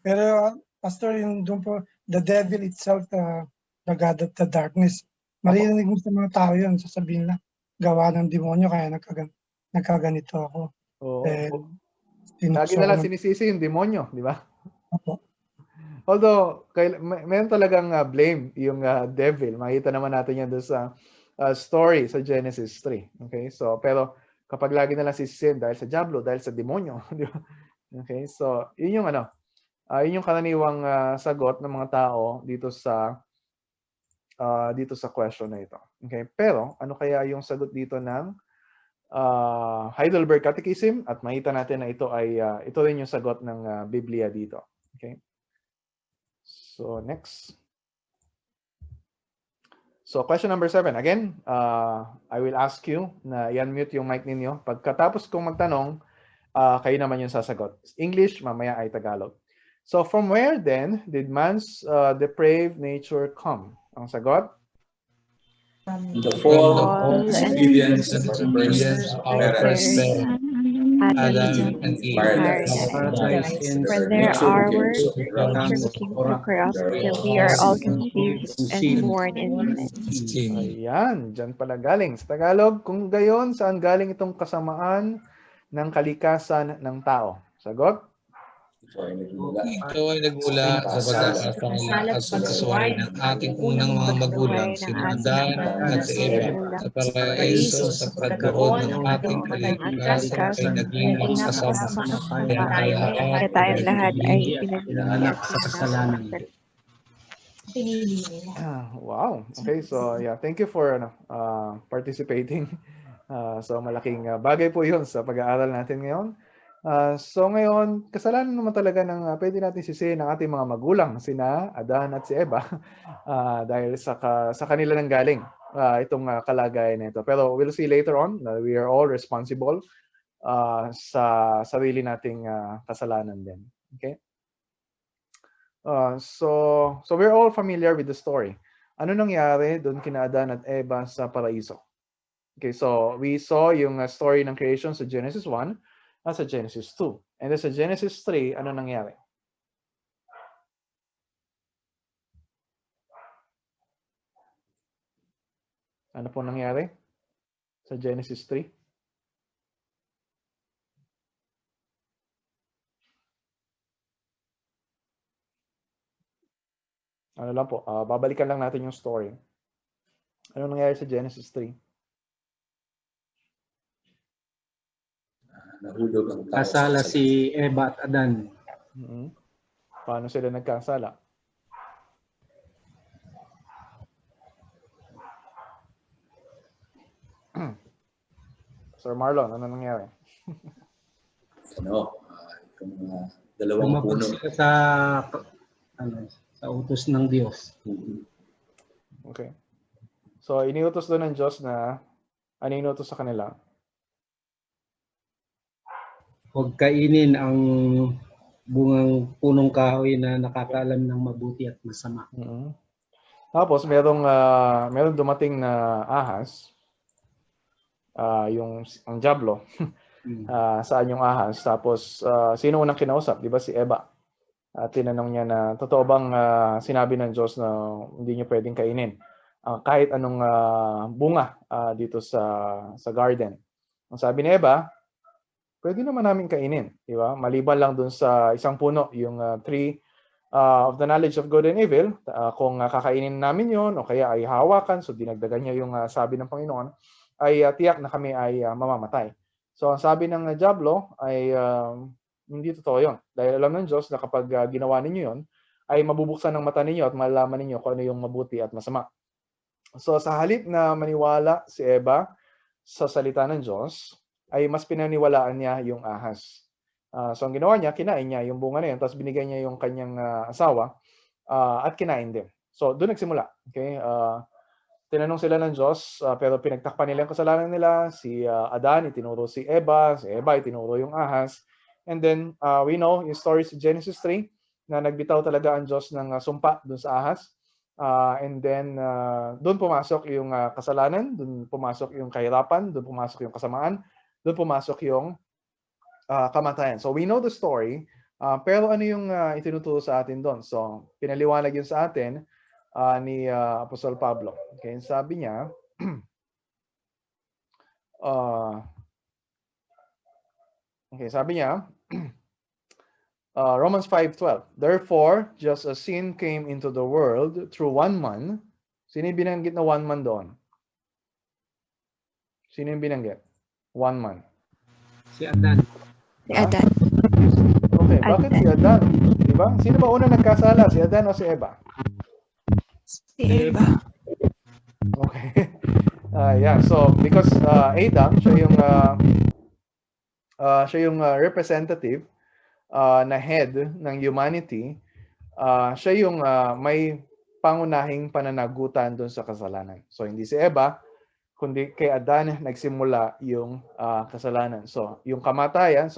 Pero Pastor, yung doon po, the devil itself, the God of the darkness, maririnig mo sa mga tao yun, sasabihin na, gawa ng demonyo, kaya nagkaganito ako. Lagi na lang sinisisi yung demonyo, di ba? Although, mayroon talagang blame yung devil. Makita naman natin yan doon sa story sa Genesis 3. Okay? So, pero kapag lagi na lang sisisihin dahil sa diablo, dahil sa demonyo, di ba? Okay? So, yun yung yun yung karaniwang sagot ng mga tao dito sa question na ito. Okay? Pero, ano kaya yung sagot dito ng Heidelberg Catechism, at makita natin na ito rin yung sagot ng Biblia dito. Okay? So, next. So, question number 7. Again, I will ask you na i-unmute yung mic ninyo. Pagkatapos kong magtanong, kayo naman yung sasagot. English, mamaya ay Tagalog. So, from where then did man's depraved nature come? Ang sagot? The fall, disobedience, and rebellion of our parents, Adam and Eve. For there our words looking to corrupt till we are all conceived and born in sin. Ayan, dyan pala galing. Sa Tagalog, kung gayon, saan galing itong kasamaan ng kalikasan ng tao? Sagot? Ito ay nagmula sa pag-asa at pagkasuway ng ating unang mga magulang, sina Adan at si Eva, sa paraiso sa pagkaroon ng ating kalikasan ay naging magkasama. Kaya tayong lahat ay pinag-iingat sa kasalanan. Wow. Okay, so yeah, thank you for participating. So malaking bagay po 'yun sa pag-aaral natin ngayon. So ngayon, kasalanan naman talaga ng pwede natin sisihin ng ating mga magulang, sina Adan at si Eva, dahil sa kanila nang galing itong kalagayan na ito. Pero we'll see later on na we are all responsible sa sarili nating kasalanan din. Okay? So we're all familiar with the story. Ano nangyari doon kina Adan at Eva sa paraiso? Okay, so we saw yung story ng creation sa Genesis 1 at sa Genesis 2. And then sa Genesis 3, ano nangyari? Ano po nangyari sa Genesis 3? Ano lang po, babalikan lang natin yung story. Ano nangyari sa Genesis 3? Nahulog ang tao Kasala sa si Eva at Adan. Paano sila nagkasala? Sir Marlon, ano nangyari? Yung dalawang Lumabag puno. sila sa utos ng Diyos. Okay. So, iniutos doon ng Diyos na, ano inutos sa kanila? Huwag kainin ang bungang punong kahoy na nakakaalam ng mabuti at masama. Tapos, merong dumating na ahas, ang Diablo, saan yung ahas. Tapos, sino unang kinausap? Di ba si Eva? Tinanong niya na, totoo bang sinabi ng Diyos na hindi niyo pwedeng kainin kahit anong bunga dito sa garden? Ang sabi ni Eva, pwede naman namin kainin, di ba? Maliban lang dun sa isang puno, yung tree of the knowledge of good and evil. Kung kakainin namin yon o kaya ay hawakan, so dinagdagan niya yung sabi ng Panginoon, ay tiyak na kami ay mamamatay. So ang sabi ng Diablo ay hindi totoo yun. Dahil alam ng Diyos na kapag ginawa ninyo yun, ay mabubuksan ng mata ninyo at malalaman ninyo kung ano yung mabuti at masama. So sa halip na maniwala si Eva sa salita ng Diyos, ay mas pinaniwalaan niya yung ahas. So ang ginawa niya, kinain niya yung bunga na yun, tapos binigay niya yung kanyang asawa at kinain din. So doon nagsimula. Okay? Tinanong sila ng Diyos, pero pinagtakpan nila yung kasalanan nila. Si Adan, itinuro si Eva itinuro yung ahas. And then we know yung story sa Genesis 3 na nagbitaw talaga ang Diyos ng sumpa doon sa ahas. And then doon pumasok yung kasalanan, doon pumasok yung kahirapan, doon pumasok yung kasamaan, doon pumasok yung kamatayan. So we know the story, pero ano yung itinuturo sa atin doon? So pinaliwanag yun sa atin ni Apostol Pablo. Okay, sabi niya, Romans 5:12. Therefore, just as sin came into the world through one man, sino yung binanggit na one man doon? Sino yung binanggit? One man. Si Adan. Si Adan. Okay, bakit si Adan? Diba? Sino ba una nagkasala? Si Adan o si Eva? Si Eva. Okay. Yeah, so because Adam, siya yung representative na head ng humanity, siya yung may pangunahing pananagutan doon sa kasalanan. So hindi si Eva, kundi kay Adan nagsimula yung kasalanan. So yung kamatayan,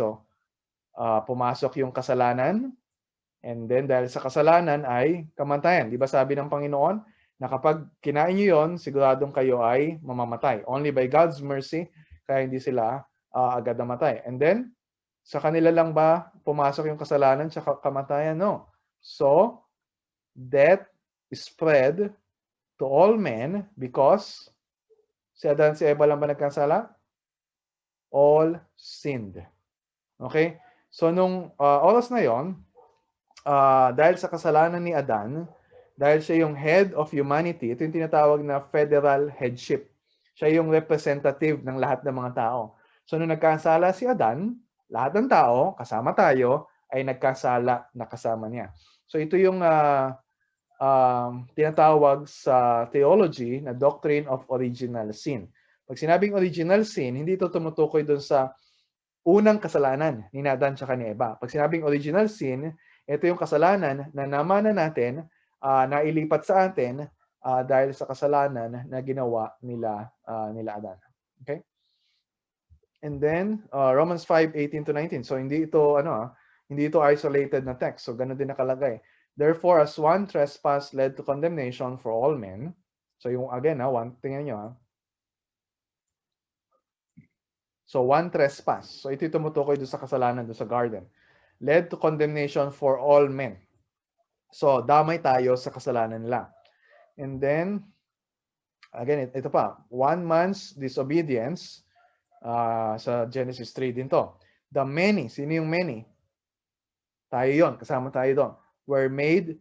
pumasok yung kasalanan, and then dahil sa kasalanan ay kamatayan. Di ba sabi ng Panginoon na kapag kinain niyo yon, siguradong kayo ay mamamatay. Only by God's mercy, kaya hindi sila agad namatay. And then, sa kanila lang ba pumasok yung kasalanan sa kamatayan? No. So, death spread to all men because si Adan, si Eva lang ba nagkasala? All sinned. Okay? So, nung oras na yon, dahil sa kasalanan ni Adan, dahil siya yung head of humanity, ito yung tinatawag na federal headship. Siya yung representative ng lahat ng mga tao. So, nung nagkasala si Adan, lahat ng tao, kasama tayo, ay nagkasala na kasama niya. So, ito yung tinatawag sa theology na doctrine of original sin. Pag sinabing original sin, hindi ito tumutukoy doon sa unang kasalanan ni Adan tsaka ni Eva. Pag sinabing original sin, ito yung kasalanan na namanan natin, na ilipat sa atin dahil sa kasalanan na ginawa nila Adan. Okay? And then Romans 5:18-19. So hindi ito hindi ito isolated na text. So ganun din nakalagay. Therefore, as one trespass led to condemnation for all men. So yung again, tingnan nyo. So one trespass. So ito tumutukoy doon sa kasalanan doon sa garden. Led to condemnation for all men. So damay tayo sa kasalanan nila. And then, again, ito pa. One man's disobedience. Sa Genesis 3 din to. The many, sino yung many? Tayo yon, kasama tayo doon. Were made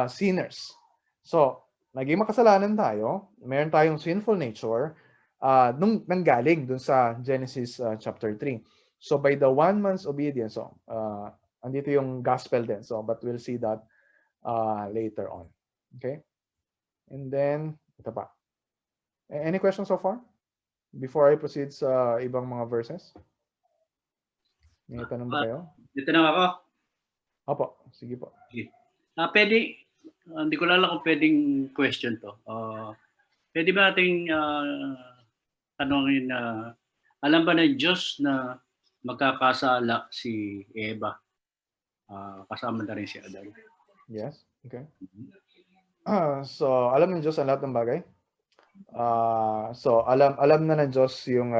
sinners. So, naging makasalanan tayo, meron tayong sinful nature, nung nanggaling dun sa Genesis chapter 3. So, by the one man's obedience, andito yung gospel din. So, but we'll see that later on. Okay? And then, ito pa. Any questions so far? Before I proceed sa ibang mga verses? May tanong ba kayo? Dito na ako. Opo, sige po. Okay. Pwede, hindi ko lang kung pwedeng question to. Pwede ba nating tanongin na alam ba ng Diyos na magkakasala si Eva? Kasama na rin si Adan. Yes, okay. So, alam ng Diyos ang lahat ng bagay? So alam na ng Diyos yung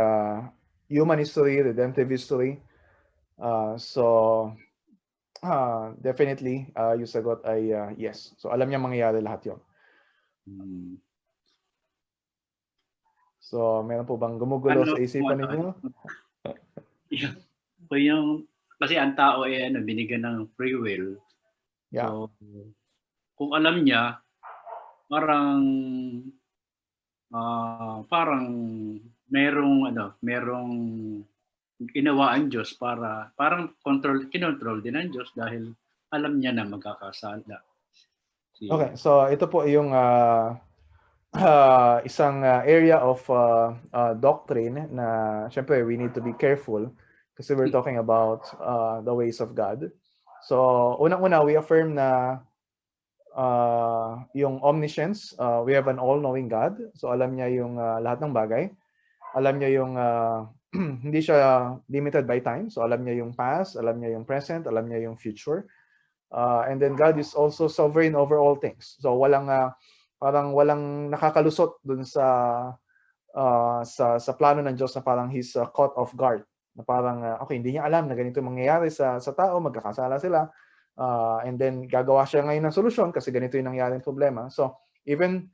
human history, redemptive history. So definitely yung sagot ay yes. So alam niya mangyayari lahat yon. So meron po bang gumugulo sa isipan ninyo? Kasi ang tao ay binigyan ng free will. Yeah. So kung alam niya, parang merong ginawa ang Diyos para parang kinontrol din ng Diyos dahil alam niya na magkakasala. Okay, so ito po yung isang area of doctrine na syempre we need to be careful kasi we're talking about the ways of God. So unang-una we affirm na yung omniscience, we have an all-knowing God. So alam niya yung lahat ng bagay. Alam niya yung hindi siya limited by time. So alam niya yung past, alam niya yung present, alam niya yung future. And then God is also sovereign over all things. So walang nakakalusot dun sa plano ng Diyos na parang he's caught off guard. Na parang okay, hindi niya alam na ganito mangyayari sa tao, magkakasala sila. And then gagawa siya ngayon ng solusyon kasi ganito yung nangyaring problema. So even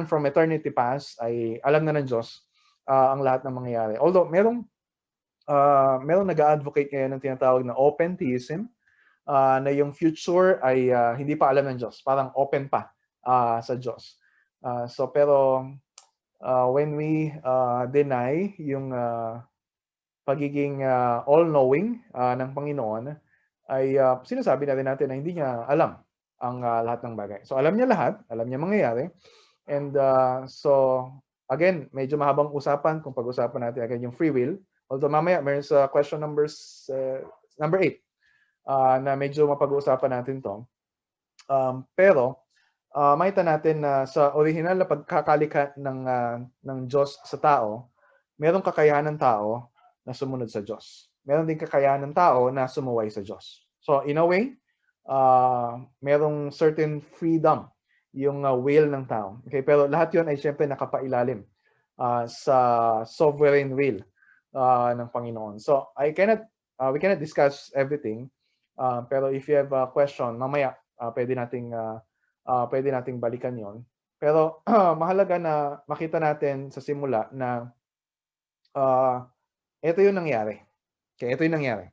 from eternity past ay alam na ng Diyos ang lahat ng mangyayari. Although merong nag-advocate ngayon ng tinatawag na open theism, na yung future ay hindi pa alam ng Diyos, parang open pa sa Diyos. So pero when we deny yung pagiging all-knowing ng Panginoon, ay sinasabi natin na hindi niya alam ang lahat ng bagay. So alam niya lahat, alam niya mangyayari. And so again, medyo mahabang usapan kung pag-usapan natin again yung free will. Although mamaya meron sa question number 8 na medyo mapag-uusapan natin to. Pero makita natin na sa original na pagkakalikha ng Diyos sa tao, merong kakayahan ng tao na sumunod sa Diyos. Meron din kakayahan ng tao na sumuway sa Diyos. So in a way, merong certain freedom yung will ng tao. Okay, pero lahat 'yon ay siyempre nakapailalim sa sovereign will ng Panginoon. So we cannot discuss everything. Pero if you have a question, mamaya pwede nating balikan 'yon. Pero mahalaga na makita natin sa simula na ito yung nangyari. Okay, ito yung nangyari.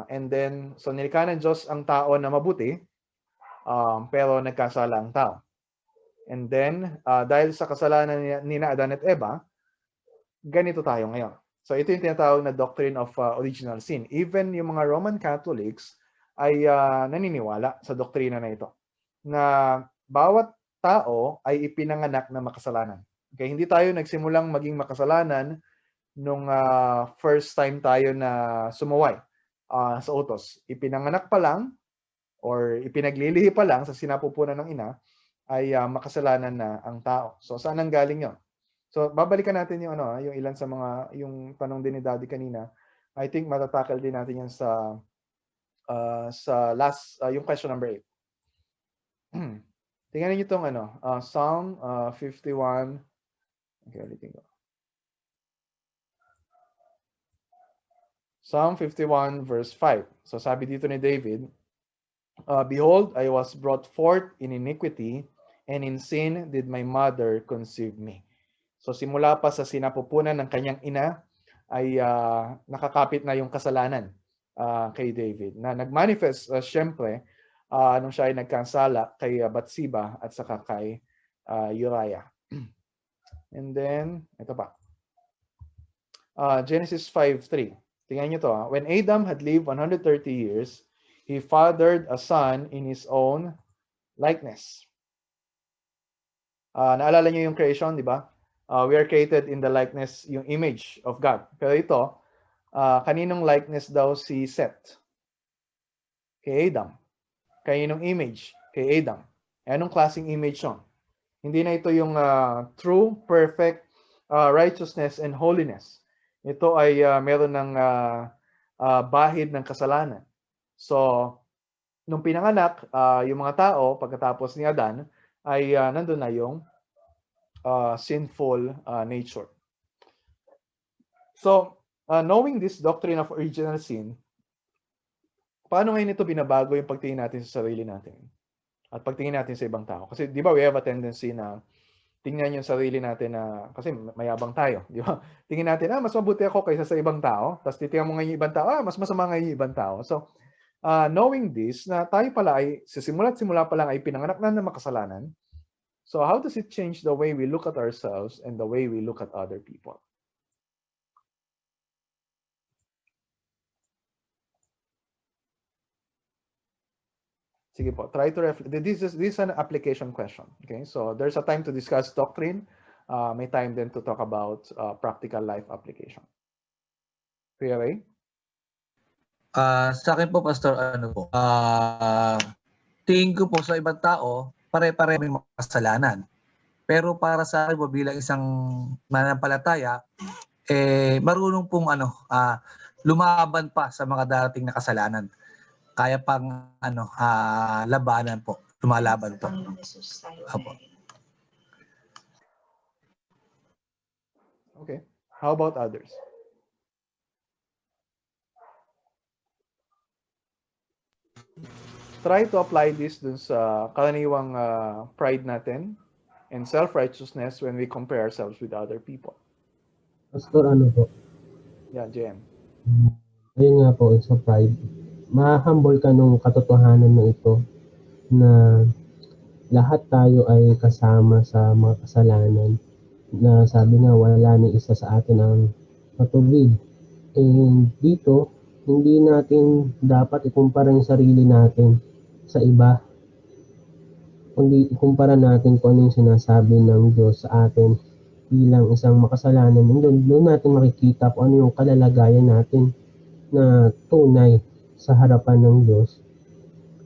And then, so nilikha ng Diyos ang tao na mabuti, pero nagkasala ang tao. And then, dahil sa kasalanan ni Adan at Eva, ganito tayo ngayon. So ito yung tinatawag na doctrine of original sin. Even yung mga Roman Catholics ay naniniwala sa doktrina na ito. Na bawat tao ay ipinanganak na makasalanan. Okay, hindi tayo nagsimulang maging makasalanan nung first time tayo na sumuway sa utos. Ipinanganak pa lang or ipinaglilihi pa lang sa sinapupunan ng ina ay makasalanan na ang tao. So saan ang galing 'yon? So babalikan natin yung yung ilan sa mga yung tanong din ni Daddy kanina. I think matatakal din natin yan sa last yung question number 8. Tingnan niyo itong Psalm 51. Okay, ulitin ko. Psalm 51 verse 5. So sabi dito ni David, behold, I was brought forth in iniquity, and in sin did my mother conceive me. So simula pa sa sinapupunan ng kanyang ina ay nakakapit na yung kasalanan kay David na nagmanifest syempre nung siya ay nagkansala kay Bathsheba at saka kay Uriah. And then ito pa. Genesis 5:3. Tingnan niyo to. When Adam had lived 130 years, he fathered a son in his own likeness. Naalala niyo yung creation, di ba? We are created in the likeness, yung image of God. Pero ito, kaninong likeness daw si Seth? Kay Adam. Kaninong image? Kay Adam. Anong klaseng image yun? Hindi na ito yung true, perfect righteousness and holiness. Ito ay meron ng bahid ng kasalanan. So, nung pinanganak, yung mga tao, pagkatapos ni Adan, ay nandun na yung sinful nature. So, knowing this doctrine of original sin, paano ngayon ito binabago yung pagtingin natin sa sarili natin at pagtingin natin sa ibang tao? Kasi di ba we have a tendency na tingnan yung sarili natin na kasi mayabang tayo, di ba? Tingin natin, mas mabuti ako kaysa sa ibang tao. Tapos titingnan mo ngayon yung ibang tao, mas masama ngayon yung ibang tao. So, knowing this, na tayo pala ay, simula pa lang ay pinanganak na ng makasalanan. So, how does it change the way we look at ourselves and the way we look at other people? Sige po, try to reflect. This is an application question. Okay, so there's a time to discuss doctrine. May time then to talk about practical life application. Kuya Ray? Sa akin po, Pastor, tingin ko po sa ibang tao, pare-pare may makasalanan. Pero para sa akin po, bilang isang mananampalataya, marunong pong lumaban pa sa mga darating na kasalanan. Kaya pang labanan po, lumalaban po. Apo. Okay. How about others? Try to apply this dun sa karaniwang pride natin and self-righteousness when we compare ourselves with other people. Pastor, po? Yeah, JM. Ayun nga po, sa pride. Ma-humble ka nung katotohanan na ito na lahat tayo ay kasama sa mga kasalanan na sabi nga wala ni isa sa atin ang matuwid. And dito, hindi natin dapat ikumpara yung sarili natin sa iba. Kundi ikumpara natin kung ano yung sinasabi ng Diyos sa atin bilang isang makasalanan. Doon natin makikita kung ano yung kalalagayan natin na tunay sa harapan ng Diyos.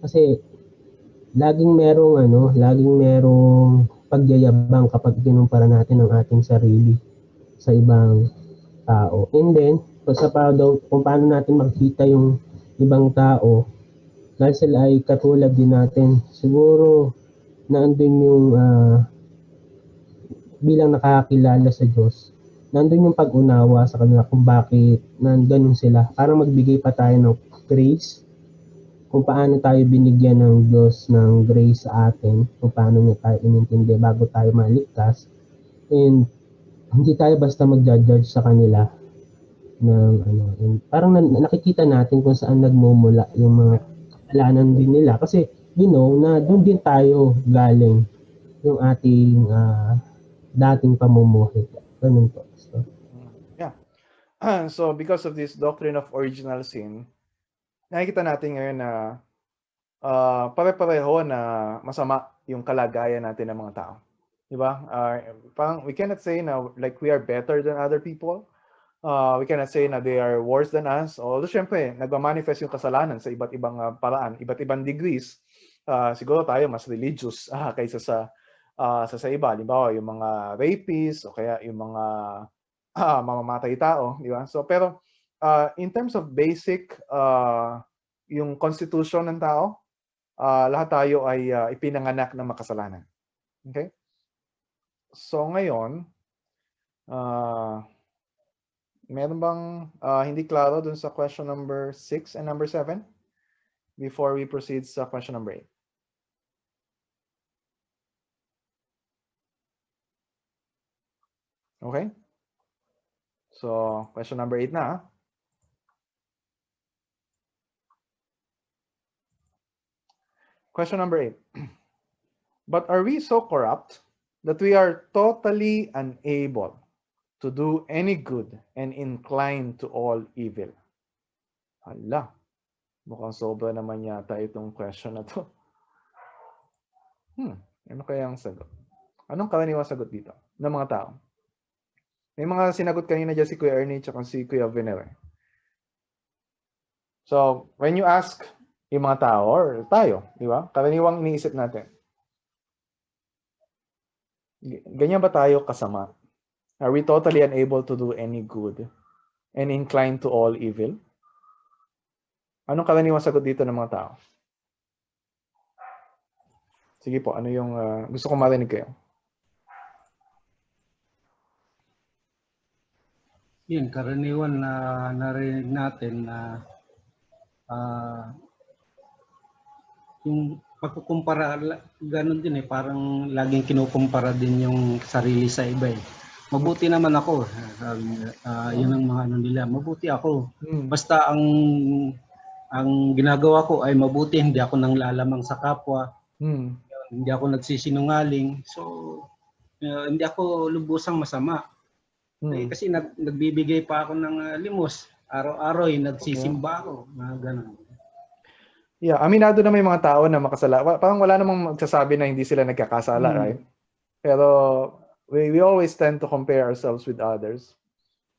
Kasi laging merong pagyayabang kapag kinumpara natin ang ating sarili sa ibang tao. And then, kung paano natin makikita yung ibang tao, dahil sila ay katulad din natin, siguro naandun yung bilang nakakilala sa Diyos, nandun yung pag-unawa sa kanila kung bakit ganun sila. Para magbigay pa tayo ng grace, kung paano tayo binigyan ng Diyos ng grace sa atin, kung paano niya tayo inintindi bago tayo maligtas. And hindi tayo basta mag-judge sa kanila ng parang nakikita natin kung saan nagmumula yung mga kasalanan din nila. Kasi na doon din tayo galing yung ating dating pamumuhay. Ganun po. So, yeah. So because of this doctrine of original sin, nakikita natin ngayon na pare-pareho na masama yung kalagayan natin ng mga tao. Di ba? Parang we cannot say na like we are better than other people. We cannot say na they are worse than us. Although syempre, nagmamanifest yung kasalanan sa iba't ibang paraan, iba't ibang degrees. Siguro tayo mas religious kaysa sa iba. Halimbawa, yung mga rapists o kaya yung mga mamamatay tao, di ba? So, pero in terms of basic, yung constitution ng tao, lahat tayo ay ipinanganak na makasalanan. Okay? So, ngayon, meron bang hindi klaro dun sa question number 6 and number 7 before we proceed sa question number 8? Okay? So, question number 8 na. Question number 8. But are we so corrupt that we are totally unable to do any good and inclined to all evil? Hala, mukhang sobra naman yata itong question na to. Ano kaya ang sagot? Anong karaniwang sagot dito ng mga tao? May mga sinagot kanina dyan si Kuya Ernie at si Kuya Venere. So, when you ask yung mga tao, or tayo, di ba? Karaniwang iniisip natin. Ganyan ba tayo kasama? Are we totally unable to do any good and inclined to all evil? Anong karaniwang sagot dito ng mga tao? Sige po, ano yung gusto ko marinig kayo? Yun, karaniwan na narinig natin na yung pagkukumpara, ganun din parang laging kinukumpara din yung sarili sa iba Mabuti naman ako, yun ang mga ano nila, mabuti ako. Basta ang ginagawa ko ay mabuti, hindi ako nang lalamang sa kapwa, hindi ako nagsisinungaling, so hindi ako lubusang masama. Kasi nagbibigay pa ako ng limos, araw-araw nagsisimba ako, mga ganun. Yeah, aminado na may mga tao na makasala. Parang wala namang magsasabi na hindi sila nagkakasala, right? Pero we always tend to compare ourselves with others.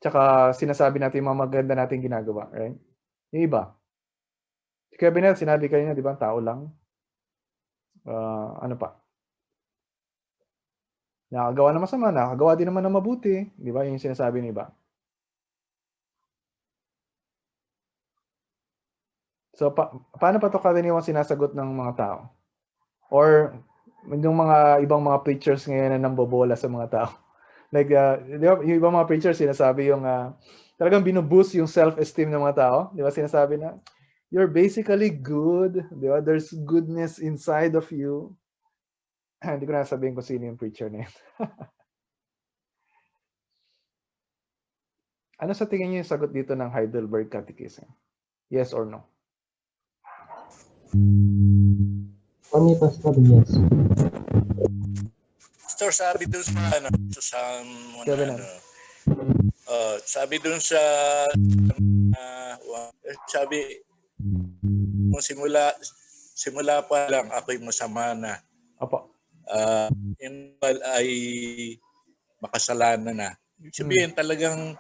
Tsaka sinasabi natin yung mga maganda natin ginagawa, right? Yung iba. Si Kuya Benel, sinabi kanina, di ba, tao lang. Ano pa? Nakagawa na masama, nakagawa din naman na mabuti. Di ba, yung sinasabi ng iba. So, paano pa ito karaniwang sinasagot ng mga tao? Or yung mga ibang mga preachers ngayon na nambobola sa mga tao. Like, di ba, yung ibang mga preachers sinasabi yung talagang binuboost yung self-esteem ng mga tao. Di ba, sinasabi na, you're basically good. Di ba, there's goodness inside of you. Hindi ko na sabihin kung sino yung preacher na yun. Ano sa tingin niyo yung sagot dito ng Heidelberg Catechism? Yes or no? Kami Pastor, yes. Pastor, sabi dun sa sabi dun sa sabi mo simula pa lang ako'y masama na. Opo. Yung ay makasalanan na. Sabihin talagang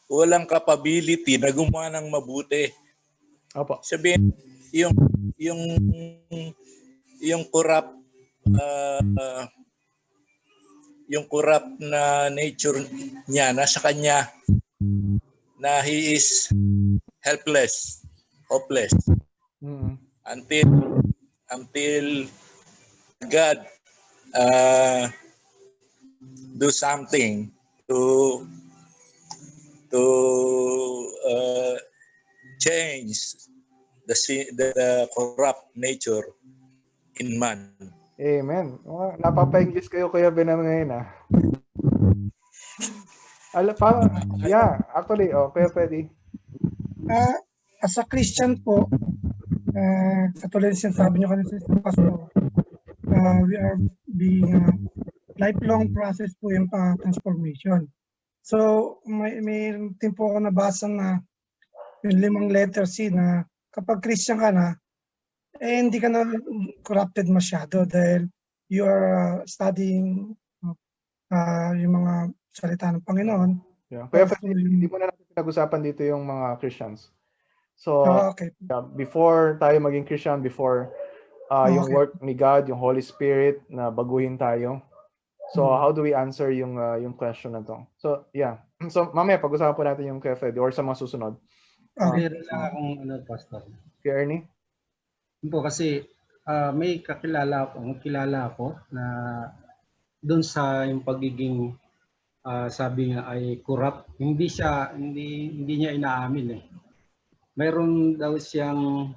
walang capability na gumawa ng mabuti. Opo. Sabihin yung corrupt na nature niya nasa kanya, na he is helpless, hopeless. Until God do something to change the corrupt nature in man. Amen. Napapa-English kayo Kuya Benel ngayon yeah, actually, Kuya Freddy. As a Christian po, katulad ng sinasabi nyo kanina sa Pastor, we are being lifelong process po yung transformation. So, may din po ako nabasa na yung 5 letter C na kapag Christian ka na, hindi ka na corrupted masyado dahil you are studying yung mga salita ng Panginoon. Yeah. Kaya Also, hindi mo na natin pinag-usapan dito yung mga Christians. So, okay. before tayo maging Christian, before yung Okay. work ni God, yung Holy Spirit na baguhin tayo. So, how do we answer yung question na to? So, yeah. So, mamaya pag-usapan po natin yung kay Freddy or sa mga susunod. Meron lang akong Pastor. Kay Ernie? Po kasi may kilala ako na doon sa yung pagiging sabi nga ay corrupt. Hindi niya inaamin eh. Mayroon daw siyang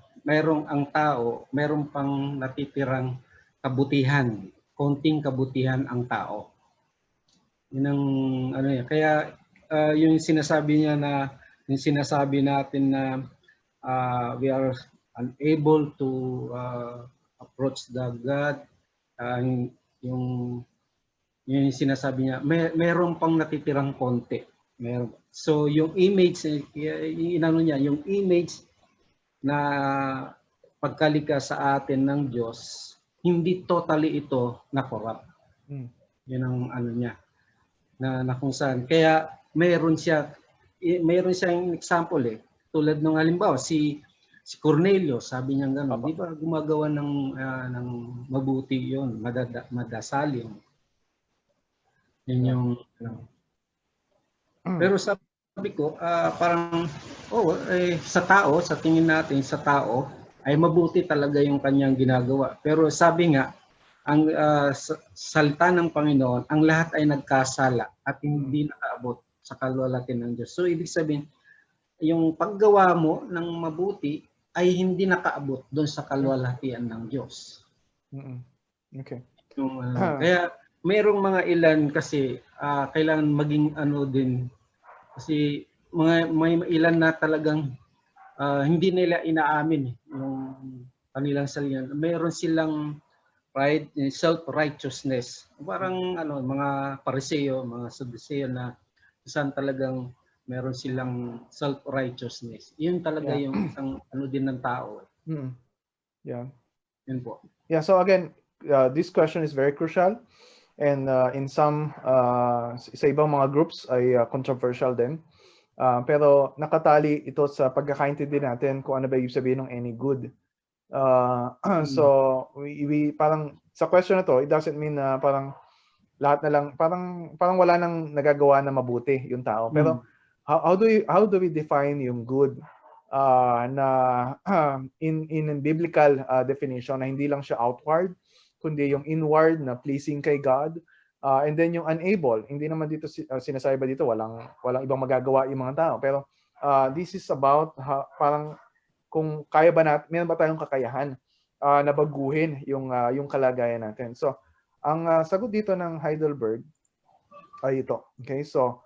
ang tao, mayroon pang natitirang kabutihan, konting kabutihan ang tao. Yun ang ano yan. Kaya yung sinasabi niya na yung sinasabi natin na we are unable to approach the God, yung sinasabi niya, meron pang natitirang konti. Meron. So yung image, yung image na pagkalika sa atin ng Diyos, hindi totally ito na corrupt. Yun ang ano niya, na kung saan. Kaya meron siyang example eh. Tulad ng halimbawa, si Cornelio, sabi niya gano'n, di ba gumagawa ng mabuti yun, madasal yun. Yun yung pero sabi ko, parang sa tingin natin, sa tao, ay mabuti talaga yung kanyang ginagawa. Pero sabi nga, ang salita ng Panginoon, ang lahat ay nagkasala at hindi nakaabot sa kalwalhatian ng Diyos. So ibig sabihin, yung paggawa mo ng mabuti ay hindi nakaabot doon sa kalwalhatian ng Diyos. Okay. Kaya mayroong mga ilan kasi kailangan maging ano din, kasi may ilan na talagang hindi nila inaamin yung kanilang sarili. Mayroon silang pride, self-righteousness. Parang mga Pariseo, mga Sadduceo na saan talagang meron silang self-righteousness. Yun talaga yung isang din ng tao. Yeah. Yun po. Yeah, so again, this question is very crucial. And in some, sa ibang mga groups ay controversial din. Pero nakatali ito sa pagkakaintindi natin kung ano ba ibig sabihin ng any good. So, we parang sa question na to, it doesn't mean na parang lahat na lang, parang wala nang nagagawa na mabuti yung tao. Pero how do we define yung good na in biblical definition, na hindi lang siya outward, kundi yung inward na pleasing kay God. And then yung unable, hindi naman dito sinasabi ba dito walang ibang magagawa yung mga tao. Pero this is about parang kung kaya ba natin, meron ba tayong kakayahan na baguhin yung kalagayan natin. So, ang sagot dito ng Heidelberg ay ito. Okay, so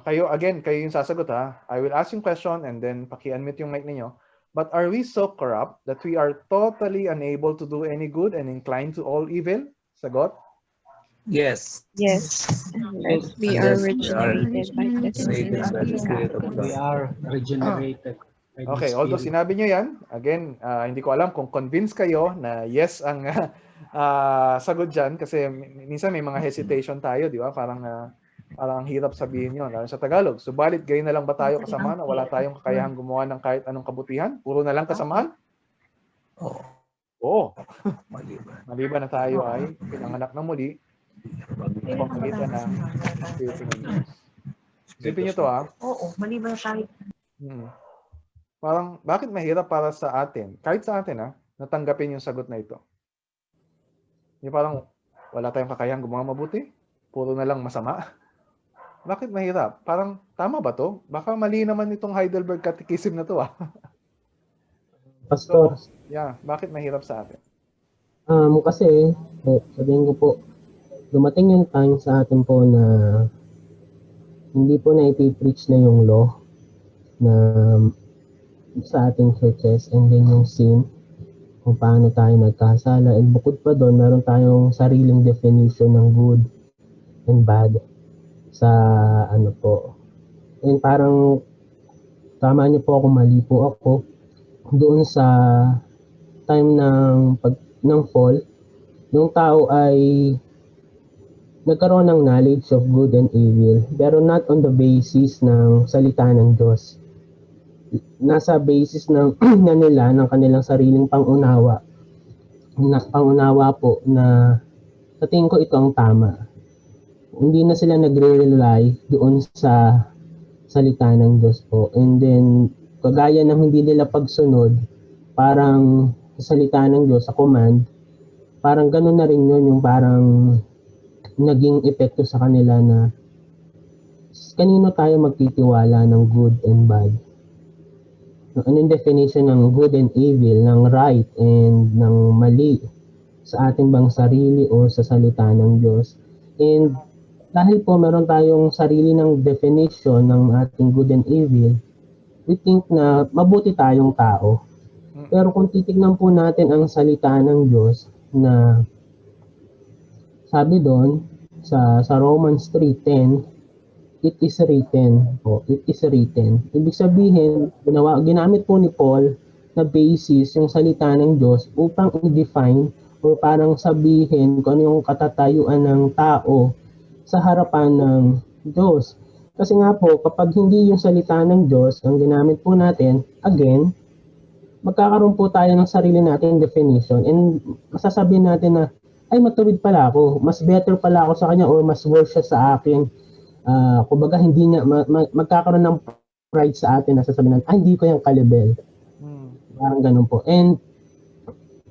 kayo yung sasagot ha. I will ask yung question and then paki-unmute yung mic niyo. But are we so corrupt that we are totally unable to do any good and inclined to all evil? Sagot? Yes. Yes. Unless we are regenerated by the Spirit of God. We are regenerated. Okay, although sinabi niyo yan, again, hindi ko alam kung convinced kayo na yes ang sagot dyan kasi minsan may mga hesitation tayo, di ba? Parang hirap sabihin yun, lalo sa Tagalog. Subalit, gayon na lang ba tayo kasama na wala tayong kakayahang gumawa ng kahit anong kabutihan? Puro na lang kasamahan? Oo. Maliban na tayo ay pinanganak ng muli, pamagitan ng Espiritu ng Diyos. Isipin niyo to Oo, maliban na tayo. Parang, bakit mahirap para sa atin, kahit sa atin natanggapin yung sagot na ito? Yung parang, wala tayong kakayahang gumawa mabuti? Puro na lang masama? Bakit mahirap? Parang, tama ba to? Baka mali naman itong Heidelberg Catechism na to Pastor. So, yeah, bakit mahirap sa atin? Kasi, sabihin ko po, dumating yung time sa atin po na hindi po na ipipreach na yung law na sa ating churches and then yung sin, kung paano tayo nagkasala. And bukod pa doon, meron tayong sariling definition ng good and bad sa po. And parang tama niyo po ako, mali po ako doon sa time ng fall, yung tao ay nagkaroon ng knowledge of good and evil, pero not on the basis ng salita ng Diyos. Nasa basis ng na nila ng kanilang sariling pangunawa po na sa tingin ko ito ang tama. Hindi na sila nagre-rely doon sa salita ng Diyos po. And then, kagaya ng hindi nila pagsunod, parang sa salita ng Diyos, sa command, parang ganun na rin yun, yung parang naging epekto sa kanila na kanino tayo magtitiwala ng good and bad. Anong definition ng good and evil, ng right and ng mali sa ating bang sarili o sa salita ng Diyos? And dahil po meron tayong sarili ng definition ng ating good and evil, we think na mabuti tayong tao. Pero kung titignan po natin ang salita ng Diyos na sabi doon sa Romans 3:10, it is written po, it is written. Ibig sabihin, ginamit po ni Paul na basis yung salita ng Diyos upang i-define o parang sabihin kung ano yung katatayuan ng tao sa harapan ng Diyos. Kasi nga po, kapag hindi yung salita ng Diyos ang ginamit po natin, again, magkakaroon po tayo ng sarili nating definition and masasabihin natin na, ay matuwid pala ako, mas better pala ako sa kanya or mas worse siya sa akin. Kumbaga hindi niya magkakaroon ng pride sa atin na sasabihin natin, hindi ko yung kalibel. Parang ganun po. And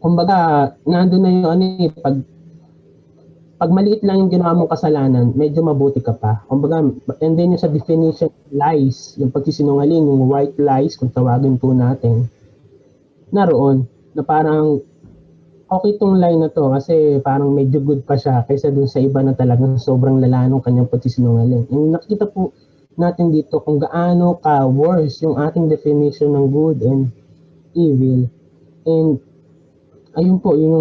kumbaga nandun na yung pag maliit lang yung ginawa mong kasalanan, medyo mabuti ka pa. Kumbaga, and then yung sa definition lies, yung pagsisinungaling, yung white lies, kung tawagin po natin, naroon na parang okay itong line na to kasi parang medyo good pa siya kaysa dun sa iba na talagang sobrang lala ng kanyang pagsisinungaling. Yung nakikita po natin dito kung gaano ka worse yung ating definition ng good and evil. And ayun po, yung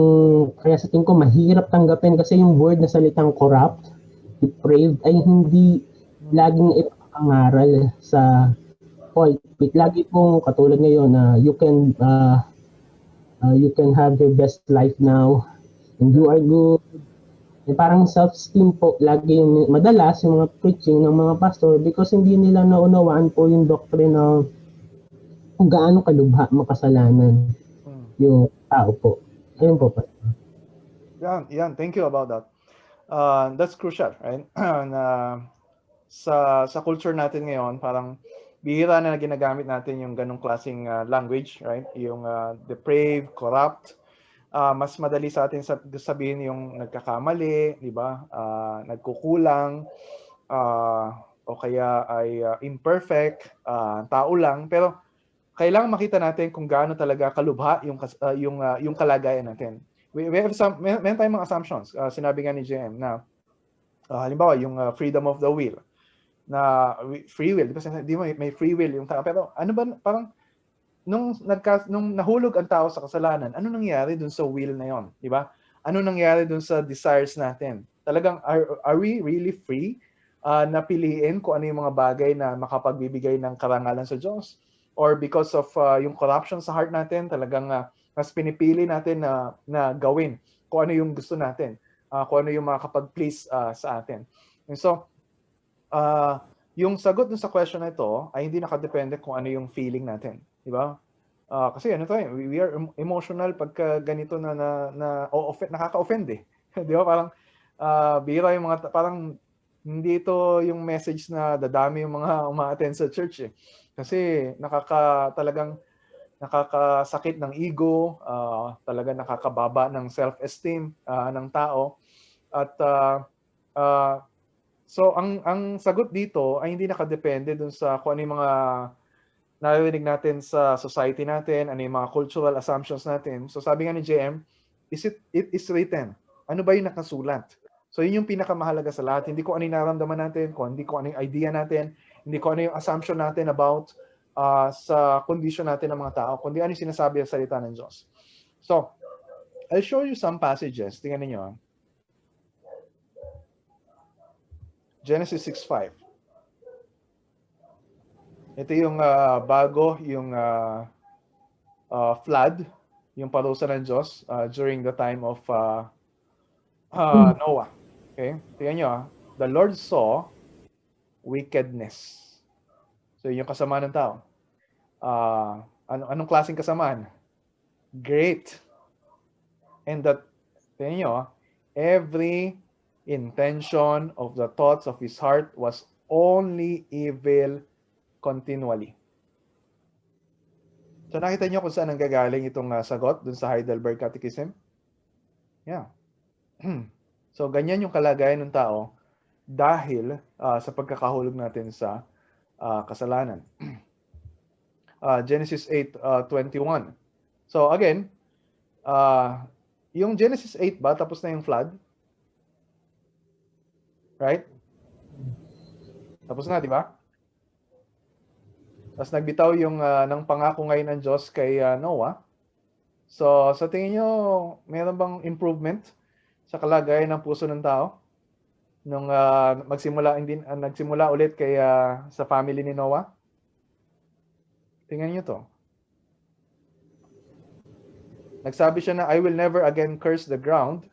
kaya sa tingin ko mahirap tanggapin kasi yung word na salitang corrupt, depraved, ay hindi laging ipapangaral sa pulpit. Lagi pong katulad ngayon na you can have your best life now and you are good. E parang self-esteem po lagi yung madalas yung mga preaching ng mga pastor because hindi nila naunawaan po yung doctrine ng kung gaano kalubha makasalanan yung tao po. Ayun po pa. Yeah, thank you about that. That's crucial, right? Na sa culture natin ngayon, parang bihira na ginagamit natin yung ganong klaseng language, right? Yung depraved, corrupt. Mas madali sa atin sabihin yung nagkakamali, di ba? Nagkukulang, o kaya ay imperfect, tao lang. Pero kailangan makita natin kung gaano talaga kalubha yung kalagayan natin. We have meron tayong mga assumptions. Sinabi nga ni JM na halimbawa yung freedom of the will, na free will, kasi di mo may free will yung tao, pero ano ba parang nung nahulog ang tao sa kasalanan, ano nangyari dun sa will na yon, di ba? Ano nangyari dun sa desires natin? Talagang are we really free na piliin kung ano yung mga bagay na makapagbibigay ng karangalan sa Diyos? Or because of yung corruption sa heart natin, talagang mas pinipili natin na gawin kung ano yung gusto natin, kung ano yung makakapag-please sa atin. And so yung sagot dun sa question na ito ay hindi nakadepende kung ano yung feeling natin, di ba? Kasi ano tayo, we are emotional pagka ganito na nakaka-offend eh. Di ba? Parang bira yung mga parang hindi ito yung message na dadami yung mga uma-attend sa church eh. Kasi talagang nakakasakit ng ego, talaga nakakababa ng self-esteem ng tao. At so ang sagot dito ay hindi nakadepende dun sa kung ano yung mga narinig natin sa society natin, ano yung mga cultural assumptions natin. So sabi nga ni JM, it is written. Ano ba yung nakasulat? So yun yung pinakamahalaga sa lahat. Hindi ko ano yung nararamdaman natin, hindi ko ano yung idea natin, hindi ko ano yung assumption natin about sa condition natin ng mga tao, kundi ano yung sinasabi sa salita ng Diyos. So, I'll show you some passages. Tingnan niyo. Genesis 6:5. Ito yung bago yung flood, yung parusa ng Diyos during the time of Noah. Okay? Tingnan nyo, the Lord saw wickedness. So, yun yung kasamaan ng tao. Anong klaseng kasamaan? Great. And that, tingnan nyo, every intention of the thoughts of his heart was only evil continually. So nakita nyo kung saan ang gagaling itong sagot dun sa Heidelberg Catechism? Yeah. So ganyan yung kalagayan ng tao dahil sa pagkakahulog natin sa kasalanan. Genesis 8:21. So again, yung Genesis 8 ba tapos na yung flood? Right? Tapos na, di ba? Tapos nagbitaw yung ng pangako ngayon ng Diyos kay Noah. So, sa tingin nyo, meron bang improvement sa kalagayan ng puso ng tao? Nung nagsimula ulit kay, sa family ni Noah? Tingnan nyo to. Nagsabi siya na, I will never again curse the ground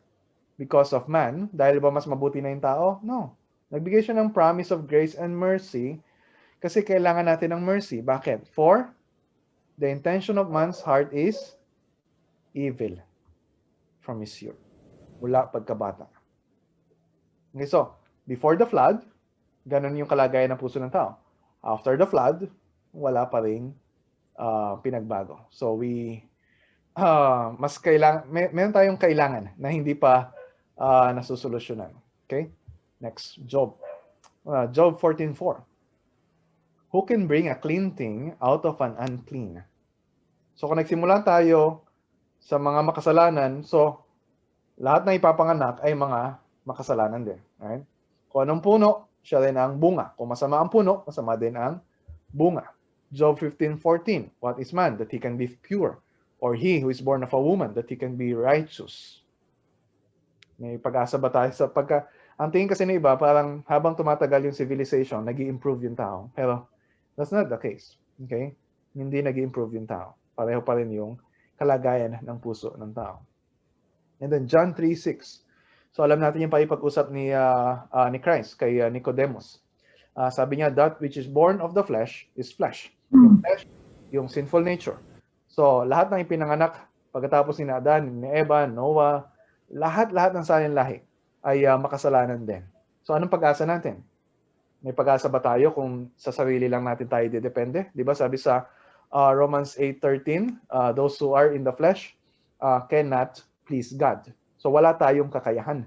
because of man. Dahil ba mas mabuti na yung tao? No. Nagbigay siya ng promise of grace and mercy kasi kailangan natin ng mercy. Bakit? For the intention of man's heart is evil from his youth. Mula pagkabata. Okay, so, before the flood, ganun yung kalagayan ng puso ng tao. After the flood, wala pa ring pinagbago. So, mas kailangan, meron tayong kailangan na hindi pa nasusolusyonan. Okay? Next, Job. Job 14:4. Who can bring a clean thing out of an unclean? So kung nagsimula tayo sa mga makasalanan, so lahat na ipapanganak ay mga makasalanan din. Right? Kung anong puno, siya rin ang bunga. Kung masama ang puno, masama din ang bunga. Job 15:14. What is man that he can be pure? Or he who is born of a woman that he can be righteous? May pag-asa ba tayo sa pagka... Ang tingin kasi ng iba, parang habang tumatagal yung civilization, nag-i-improve yung tao. Pero that's not the case. Okay? Hindi nag-i-improve yung tao. Pareho pa rin yung kalagayan ng puso ng tao. And then John 3:6. So alam natin yung paipag-usap ni Christ kay Nicodemus. Sabi niya, that which is born of the flesh is flesh. Yung flesh, yung sinful nature. So lahat ng ipinanganak pagkatapos ni Adan, ni Eva, Noah, lahat ng salin lahi ay makasalanan din. So anong pag-asa natin? May pag-asa ba tayo kung sa sarili lang natin tayo didepende? Di ba sabi sa Romans 8:13, those who are in the flesh cannot please God. So wala tayong kakayahan.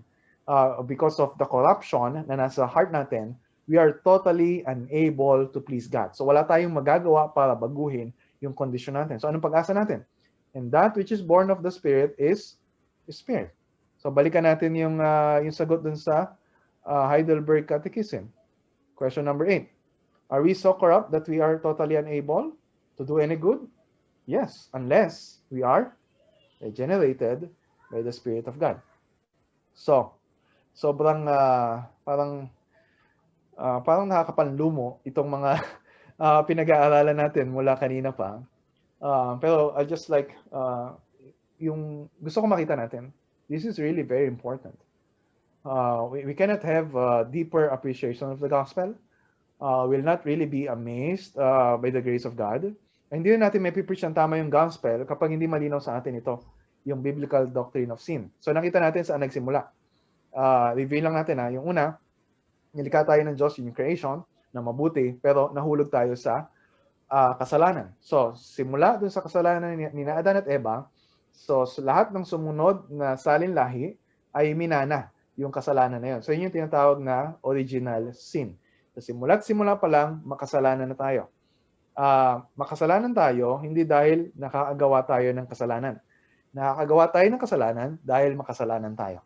Because of the corruption na nasa heart natin, we are totally unable to please God. So wala tayong magagawa para baguhin yung kondisyon natin. So anong pag-asa natin? And that which is born of the Spirit is Spirit. So balikan natin yung sagot dun sa Heidelberg Catechism. Question number 8. Are we so corrupt that we are totally unable to do any good? Yes, unless we are regenerated by the Spirit of God. So, sobrang parang nakakapanlumo itong mga pinag-aaralan natin mula kanina pa. Pero I just like yung gusto ko makita natin. This is really very important. We cannot have a deeper appreciation of the gospel. We'll not really be amazed by the grace of God. Hindi na natin may preach ng tama yung gospel kapag hindi malinaw sa atin ito, yung biblical doctrine of sin. So nakita natin saan nagsimula. Review lang natin yung una, nilikha tayo ng Diyos, yung creation, na mabuti, pero nahulog tayo sa kasalanan. So simula dun sa kasalanan ni Adan at Eva, so lahat ng sumunod na salin lahi ay minana yung kasalanan na yun. So yun yung tinatawag na original sin. So simula pa lang, makasalanan na tayo. Makasalanan tayo hindi dahil nakakagawa tayo ng kasalanan. Nakakagawa tayo ng kasalanan dahil makasalanan tayo.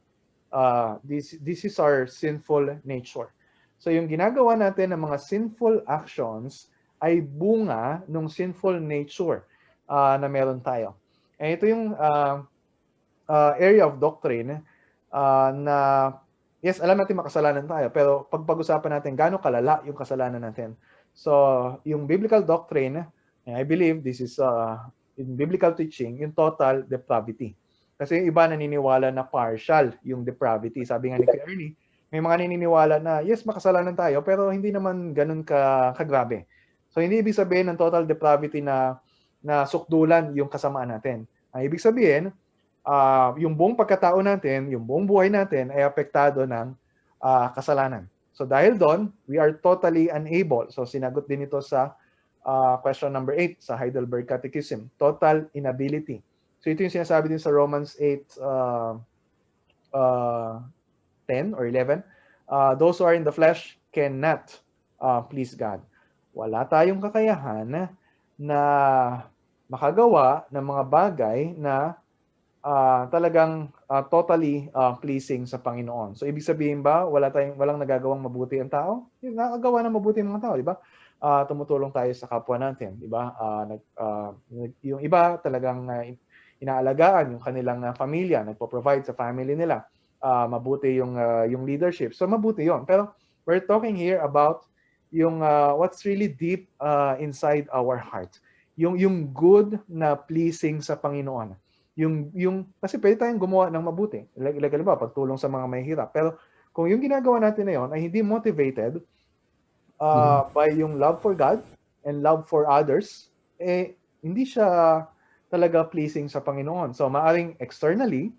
This is our sinful nature. So yung ginagawa natin ng mga sinful actions ay bunga ng sinful nature na meron tayo. And ito yung area of doctrine na, yes, alam natin makasalanan tayo, pero pag-usapan natin gaano kalala yung kasalanan natin. So, yung biblical doctrine, I believe this is in biblical teaching, yung total depravity. Kasi yung iba naniniwala na partial yung depravity. Sabi nga ni Kuya Ernie, may mga naniniwala na yes, makasalanan tayo pero hindi naman ganun kagrabe. So hindi ibig sabihin ng total depravity na sukdulan yung kasamaan natin. Ang ibig sabihin, yung buong pagkatao natin, yung buong buhay natin ay apektado ng kasalanan. So dahil doon, we are totally unable. So sinagot din ito sa question number 8 sa Heidelberg Catechism, total inability. So ito yung sinasabi din sa Romans 8 10 or 11, those who are in the flesh cannot please God. Wala tayong kakayahan na makagawa ng mga bagay na talagang totally pleasing sa Panginoon. So ibig sabihin ba walang nagagawang mabuti ang tao? Nakagawa ng mabuti ang mga tao, di ba? Tumutulong tayo sa kapwa natin, di ba? Yung iba talagang inaalagaan yung kanilang pamilya, nagpo-provide sa family nila. Mabuti yung leadership. So mabuti yon. Pero we're talking here about yung what's really deep inside our heart. Yung good na pleasing sa Panginoon. Yung kasi pwede tayong gumawa ng mabuti. Like ba, pagtulong sa mga mahihirap. Pero kung yung ginagawa natin na yon ay hindi motivated by yung love for God and love for others, hindi siya talaga pleasing sa Panginoon. So maaring externally,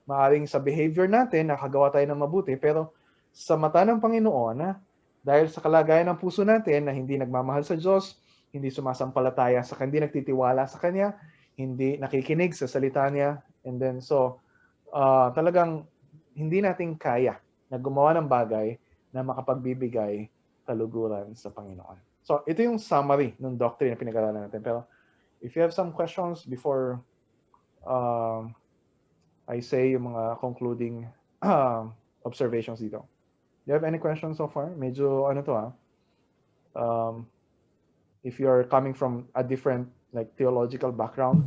maaring sa behavior natin, nakagawa tayo ng mabuti, pero sa mata ng Panginoon, dahil sa kalagayan ng puso natin na hindi nagmamahal sa Diyos, hindi sumasampalataya sa hindi nagtitiwala sa Kanya, hindi nakikinig sa salita Niya, and then so, talagang hindi natin kaya na gumawa ng bagay na makapagbibigay kaluguran sa Panginoon. So, ito yung summary ng doctrine na pinag-aralan natin. Pero, if you have some questions before I say yung mga concluding observations dito. Do you have any questions so far? Medyo ano to if you're coming from a different like theological background,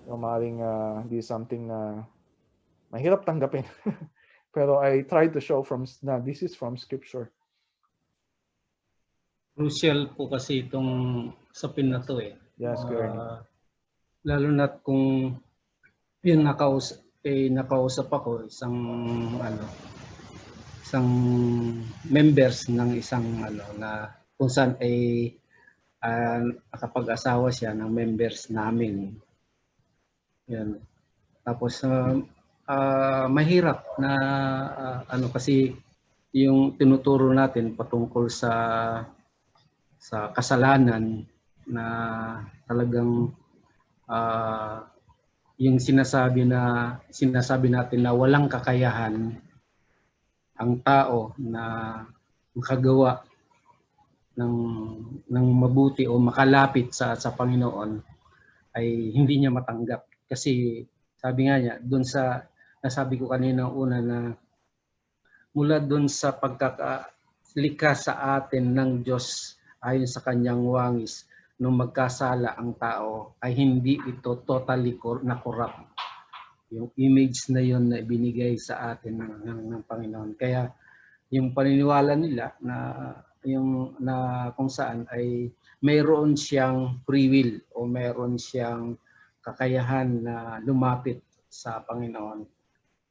maaaring this is something na mahirap tanggapin. Pero I tried to show na this is from Scripture. Crucial po kasi itong sapin na to eh. Yes, lalo na kung yung nakausap ako isang members ng isang na kung saan ay nakapag-asawa siya ng members namin. Yan. Tapos mahirap na kasi yung tinuturo natin patungkol sa kasalanan na talagang yung sinasabi natin na walang kakayahan ang tao na makagawa ng mabuti o makalapit sa Panginoon ay hindi niya matanggap. Kasi sabi nga niya, doon sa nasabi ko kanina una na mula doon sa pagkakalikha sa atin ng Diyos ayon sa kanyang wangis, nung magkasala ang tao ay hindi ito totally na corrupt. Yung image na yon na ibinigay sa atin ng Panginoon. Kaya yung paniniwala nila na kung saan ay mayroon siyang free will o mayroon siyang kakayahan na lumapit sa Panginoon.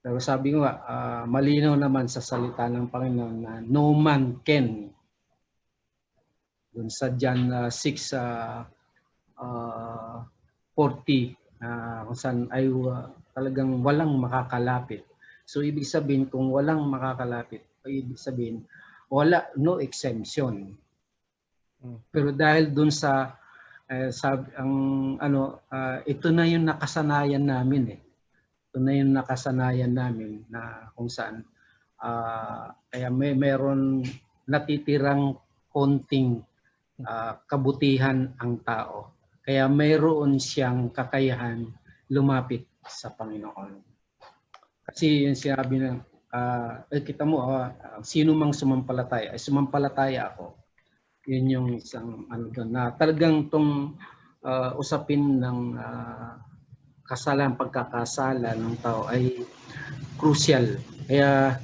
Pero sabi ko malinaw naman sa salita ng Panginoon na no man can. Doon sa John 6:40 kung saan ay talagang walang makakalapit. So ibig sabihin kung walang makakalapit, ibig sabihin no exemption. Pero dahil doon sa ito na yung nakasanayan namin Ito na yung nakasanayan namin na kung saan kaya mayroon natitirang konting kabutihan ang tao. Kaya mayroon siyang kakayahan lumapit sa Panginoon. Kasi yung sinabi na, kita mo, sino mang sumampalataya, ay sumampalataya ako. Yun yung isang doon, na talagang itong usapin ng pagkakasala ng tao ay crucial. Kaya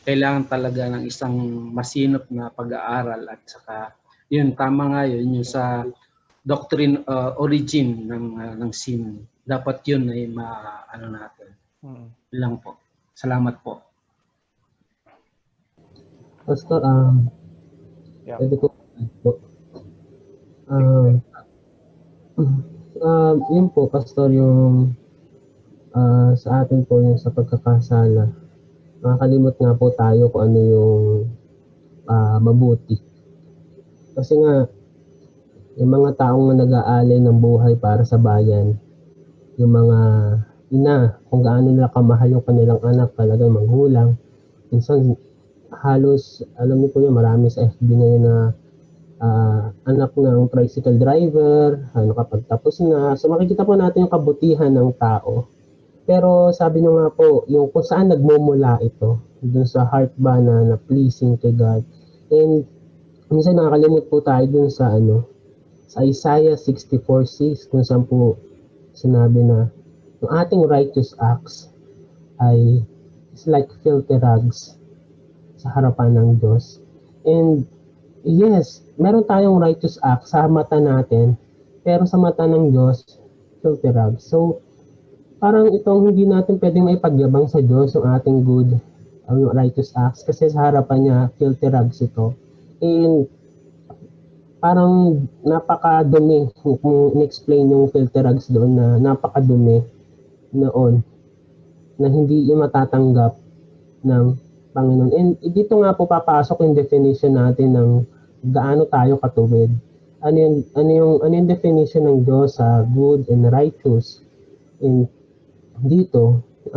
kailangan talaga ng isang masinop na pag-aaral at saka yun, tama nga yun, yung sa doctrine origin ng sin. Dapat yun ay natin. Lang po. Salamat po. Pastor, Yeah. pwede ko po. Yun po, Pastor, yung sa atin po yung sa pagkakasala. Nakakalimot nga po tayo kung ano yung mabuti. Kasi nga, yung mga taong nag-aalay ng buhay para sa bayan, yung mga ina, kung gaano nila kamahal yung kanilang anak, talagang magulang. Minsan, halos, alam niyo po yun, marami sa FB ngayon na anak ng tricycle driver, kapag tapos na. So makikita po natin yung kabutihan ng tao. Pero sabi nyo nga po, yung kung saan nagmumula ito, dun sa heart ba na pleasing kay God. And minsan nakakalimot po tayo dun sa sa Isaiah 64:6 kung saan po sinabi na yung ating righteous acts ay is like filthy rags sa harapan ng Diyos. And yes, meron tayong righteous acts sa mata natin, pero sa mata ng Diyos, filthy rags. So, parang itong hindi natin pwedeng maipagyabang sa Diyos yung ating good righteous acts kasi sa harapan niya, filthy rags ito. And parang napakadumi kung in-explain yung filthy rags doon na napakadumi noon na hindi yung matatanggap ng Panginoon. And dito nga po papasok yung definition natin ng gaano tayo katuwid. Ano yung definition ng Diyos sa good and righteous. And dito, yung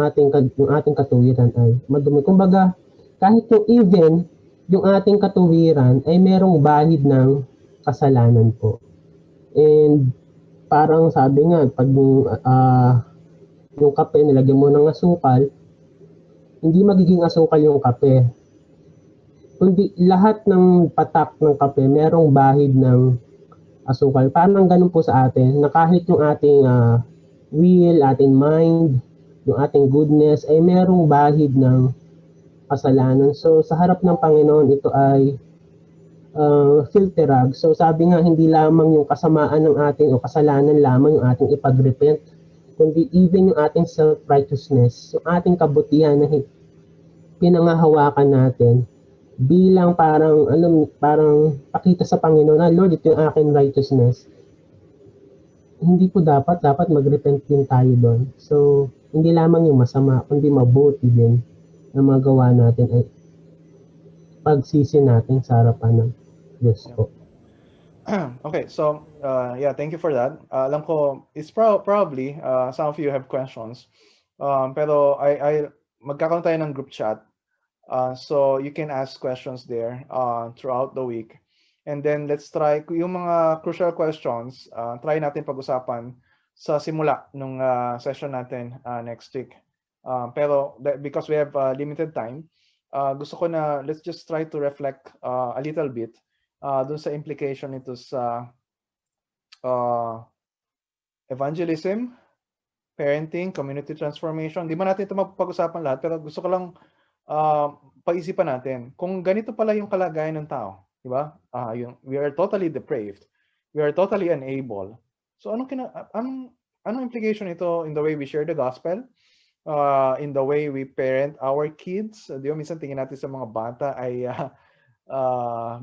ating katuwiran ay madumi. Kumbaga, kahit yung even, yung ating katuwiran ay merong bahid ng kasalanan po. And parang sabi nga, pag yung kape nilagyan mo ng asukal, hindi magiging asukal yung kape. Kundi lahat ng patak ng kape, merong bahid ng asukal. Parang ganun po sa atin, na kahit yung ating will, ating mind, yung ating goodness, ay merong bahid ng kasalanan. So, sa harap ng Panginoon, ito ay filthy rags. So, sabi nga, hindi lamang yung kasamaan ng ating o kasalanan lamang yung ating ipag-repent, kundi even yung ating self-righteousness, yung ating kabutihan na pinangahawakan natin bilang parang pakita sa Panginoon, Lord, ito yung aking righteousness. Hindi po dapat mag-repent din tayo doon. So, hindi lamang yung masama, kundi mabuti din na magawa natin ay pagsisi natin sa harapan ng Diyos po. Okay, so yeah, thank you for that. Alam ko, it's probably some of you have questions. Pero I magkakaroon tayo ng group chat. So you can ask questions there throughout the week. And then let's try yung mga crucial questions, try natin pag-usapan sa simula nung session natin next week. Pero because we have limited time, gusto ko na let's just try to reflect a little bit dun sa implication nito sa evangelism, parenting, community transformation. Di ba natin ito mapag-usapan lahat, pero gusto ko lang pag-isipan natin kung ganito pala yung kalagayan ng tao. Di ba? We are totally depraved. We are totally unable. So anong implication ito in the way we share the gospel? In the way we parent our kids? Di ba? Minsan tingin natin sa mga bata ay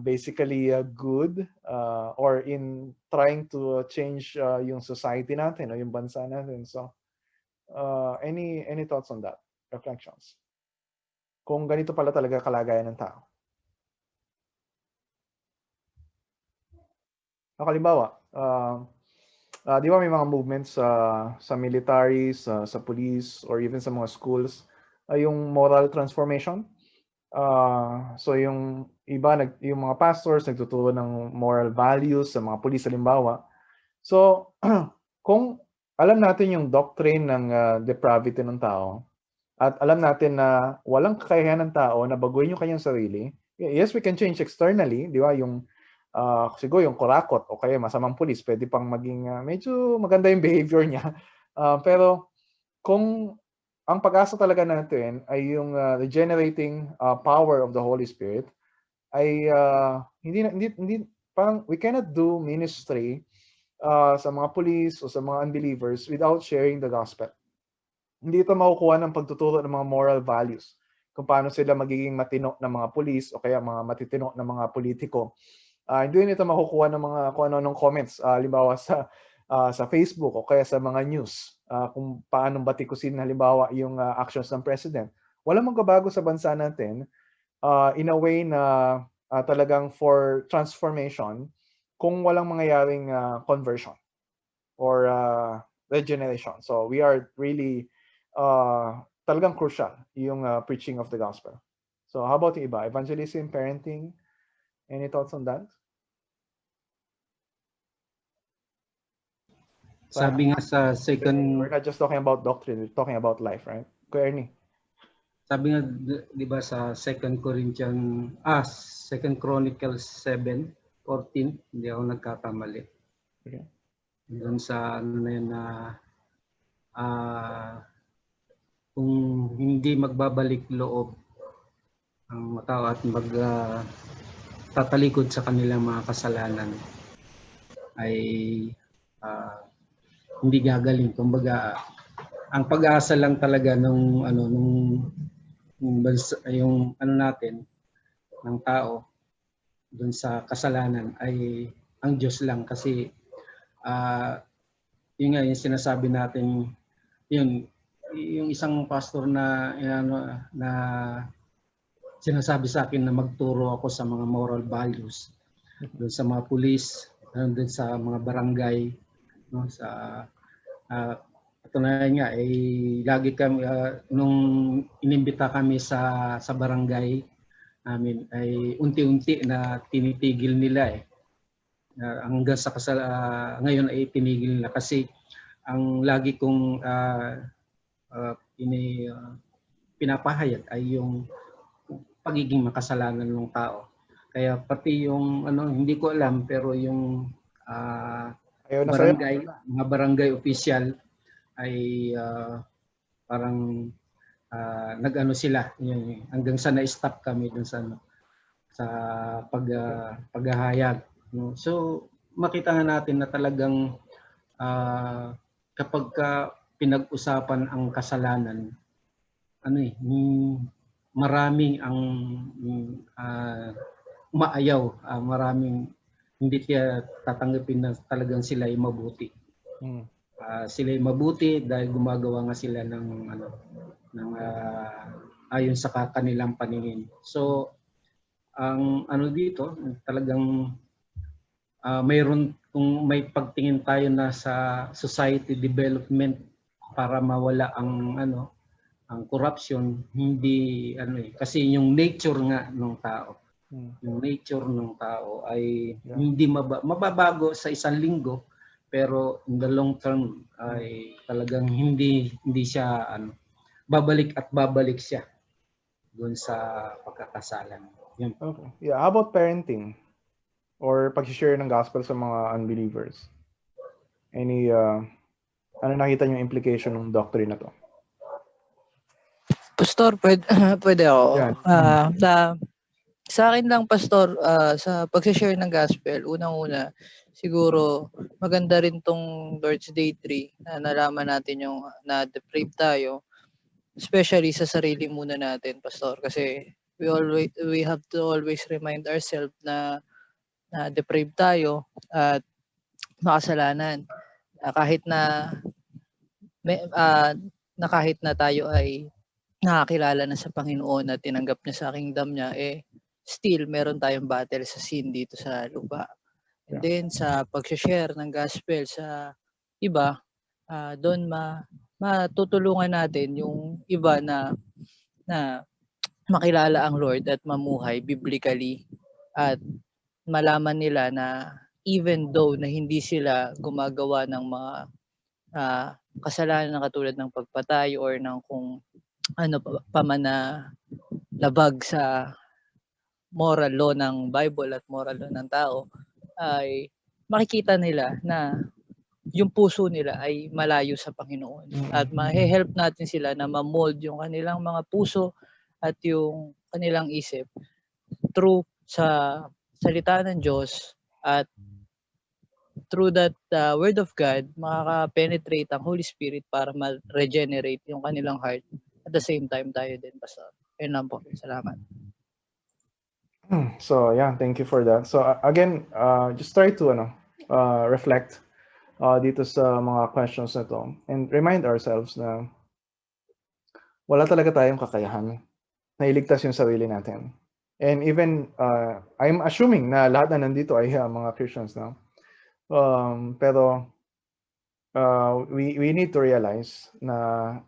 basically good or in trying to change yung society natin o yung bansa natin. So any thoughts on that? Reflections? Kung ganito pala talaga kalagayan ng tao. Halimbawa, di ba may mga movements sa military, sa police, or even sa mga schools, yung moral transformation. So yung iba, yung mga pastors nagtuturo ng moral values sa mga police halimbawa. So kung alam natin yung doctrine ng depravity ng tao, at alam natin na walang kakayahan ng tao na baguhin yung kanyang sarili, yes, we can change externally, di ba? Yung siguro yung kurakot o kaya masamang pulis, pwede pang maging medyo maganda yung behavior niya. Pero kung ang pag-asa talaga natin ay yung regenerating power of the Holy Spirit, ay hindi parang we cannot do ministry sa mga police o sa mga unbelievers without sharing the gospel. Hindi ito makukuha ng pagtuturo ng mga moral values. kung paano sila magiging matino na mga pulis o kaya mga matitino na mga politiko. Hindi nito makukuha ng mga kung ano-anong comments, halimbawa sa Facebook o kaya sa mga news, kung paano batikusin halimbawa yung actions ng president. Walang magbabago sa bansa natin in a way na talagang for transformation kung walang mangyayaring conversion or regeneration. So we are really talagang crucial yung preaching of the gospel. So how about yung iba? Evangelism, parenting, any thoughts on that? Sabi nga sa second... We're not just talking about doctrine, we're talking about life, right? Kuya Ernie. Sabi nga, di ba sa 2 Chronicles 7:14, hindi ako nagkakamali. Okay. Doon sa ano na yun na kung hindi magbabalik loob ang tao at tatalikod sa kanilang mga kasalanan ay hindi gagaling. Kumbaga, ang pag-asa lang talaga nung yung ano natin ng tao doon sa kasalanan ay ang Diyos lang, kasi yun nga yung sinasabi natin, yun yung isang pastor na sinasabi sa akin na magturo ako sa mga moral values doon sa mga pulis, doon sa mga barangay, no, sa patunayan nga ay lagi kami nung inimbita kami sa barangay namin ay unti-unti na tinitigil nila hanggang sa ngayon ay tinigil nila, kasi ang lagi kong pinapahayag ay yung pagiging makasalanan ng tao. Kaya pati yung hindi ko alam, pero yung mga barangay official ay parang nag-ano sila hanggang sa na-stop kami dun sa paghahayag. No? So makita nga natin na talagang kapag pinag-usapan ang kasalanan, maraming ang umaayaw, maraming hindi kaya tatanggapin na talagang sila ay mabuti. Sila ay mabuti dahil gumagawa nga sila ng ayon sa kanilang paningin. So ang dito talagang mayroon, kung may pagtingin tayo na sa society development para mawala ang corruption, hindi kasi yung nature nga ng tao. Yung nature ng tao ay hindi mababago sa isang linggo, pero in the long term ay talagang hindi siya babalik at babalik siya doon sa pagkakasalan. Yun. Okay. Yeah, how about parenting or pag-share ng gospel sa mga unbelievers? Any nakita niyo implication ng doctrine na to? Pastor, pwede ako. Sa akin lang, Pastor, sa pag-share ng gospel, unang-una, siguro maganda rin tong Lord's Day 3 na nalaman natin yung na-deprave tayo, especially sa sarili muna natin, Pastor, kasi we have to always remind ourselves na deprave tayo at makasalanan. Kahit na kahit na tayo ay nakakilala na sa Panginoon at tinanggap niya sa kingdom niya, still meron tayong battle sa sin dito sa lupa. And then sa pag-share ng gospel sa iba, doon matutulungan natin yung iba na makilala ang Lord at mamuhay biblically, at malaman nila na even though na hindi sila gumagawa ng mga kasalanan na katulad ng pagpatay or ng kung pa man na labag sa moral law ng Bible at moral law ng tao, ay makikita nila na yung puso nila ay malayo sa Panginoon. At ma-help natin sila na ma-mold yung kanilang mga puso at yung kanilang isip through sa salita ng Diyos, at through that Word of God, makaka-penetrate ang Holy Spirit para ma-regenerate yung kanilang heart. At the same time tayo din, Pastor. Yun lang po. Salamat. So yeah, thank you for that. So again, just try to reflect dito sa mga questions na to and remind ourselves na wala talaga tayong kakayahan na iligtas yung sarili natin. And even I'm assuming na lahat na nandito ay mga Christians now. Pero we need to realize na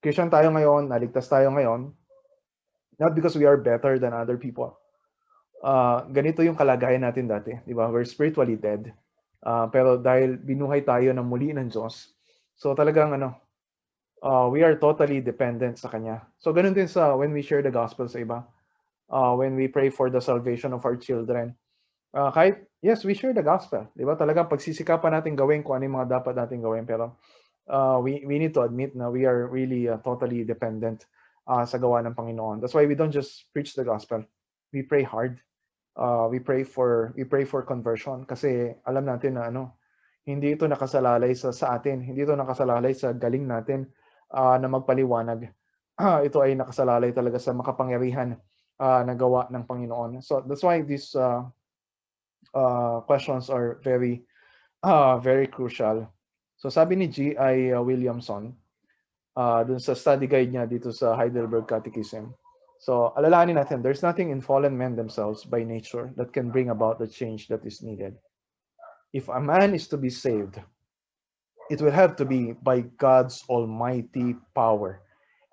Christian tayo ngayon, naligtas tayo ngayon, not because we are better than other people. Ganito yung kalagayan natin dati, di ba? We're spiritually dead. Pero dahil binuhay tayo ng muli ng Diyos, so talagang we are totally dependent sa Kanya. So ganun din sa when we share the gospel sa iba, when we pray for the salvation of our children. Kahit, yes, we share the gospel, di ba? Talagang pagsisikapan natin gawin kung ano yung mga dapat natin gawin, pero we need to admit na we are really totally dependent sa gawa ng Panginoon. That's why we don't just preach the gospel. We pray hard. We pray for conversion kasi alam natin na hindi ito nakasalalay sa atin. Hindi ito nakasalalay sa galing natin na magpaliwanag. Ito ay nakasalalay talaga sa makapangyarihan na gawa ng Panginoon. So that's why these questions are very very crucial. So sabi ni G.I. Williamson dun sa study guide niya dito sa Heidelberg Catechism. So alalahanin natin, there's nothing in fallen men themselves by nature that can bring about the change that is needed. If a man is to be saved, it will have to be by God's almighty power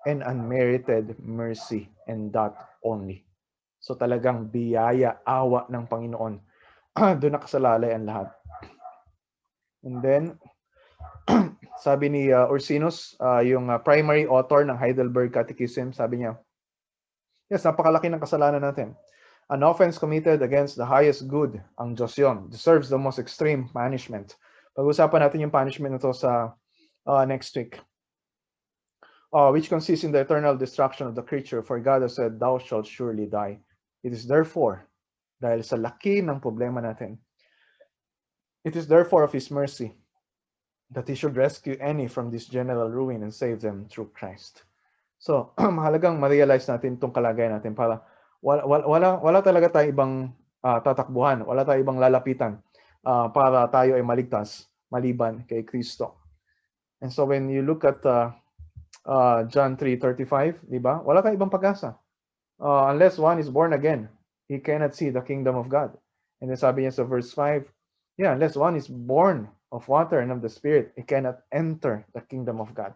and unmerited mercy, and that only. So talagang biyaya, awa ng Panginoon. Doon nakasalalay ang lahat. And then, sabi ni Ursinus, yung primary author ng Heidelberg Catechism, sabi niya, yes, napakalaki ng kasalanan natin. An offense committed against the highest good, ang Diyos yun, deserves the most extreme punishment. Pag-usapan natin yung punishment na to sa next week. Which consists in the eternal destruction of the creature, for God has said, thou shalt surely die. It is therefore, dahil sa laki ng problema natin, it is therefore of His mercy that He should rescue any from this general ruin and save them through Christ. So, mahalagang ma-realize natin itong kalagayan natin para wala talaga tayong ibang tatakbuhan, wala tayong ibang lalapitan para tayo ay maligtas maliban kay Kristo. And so when you look at John 3:35, di ba? Wala tayong ibang pag-asa. Unless one is born again, he cannot see the kingdom of God. And then sabi niya sa verse 5, yeah, unless one is born of water and of the Spirit, he cannot enter the kingdom of God.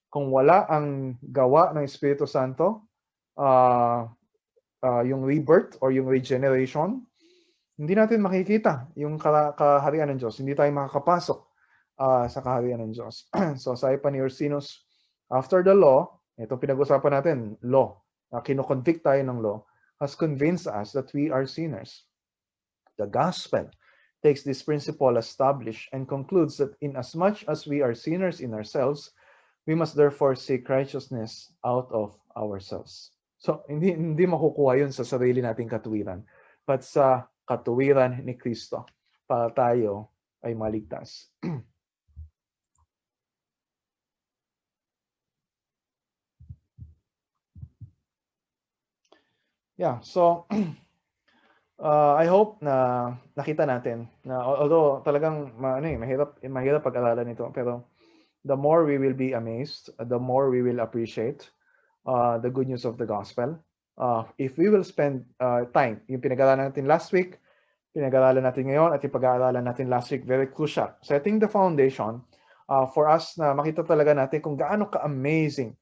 Kung wala ang gawa ng Espiritu Santo, yung rebirth or yung regeneration, hindi natin makikita yung kaharian ng Diyos. Hindi tayo makakapasok sa kaharian ng Diyos. So sabi pa ni Ursinus, after the law, itong pinag-usapan natin, law, kino-convict tayo ng law, has convinced us that we are sinners. The gospel takes this principle established and concludes that inasmuch as we are sinners in ourselves, we must therefore seek righteousness out of ourselves. So, hindi makukuha yun sa sarili nating katuwiran, but sa katuwiran ni Kristo para tayo ay maligtas. Yeah, so I hope na nakita natin na although talagang mahirap pag-aralan ito, pero the more we will be amazed, the more we will appreciate the good news of the gospel. If we will spend time, yung pinag-aralan natin last week, pinag-aralan natin ngayon, at yung pag-aaralan natin last week, very crucial. Setting the foundation for us na makita talaga natin kung gaano ka-amazing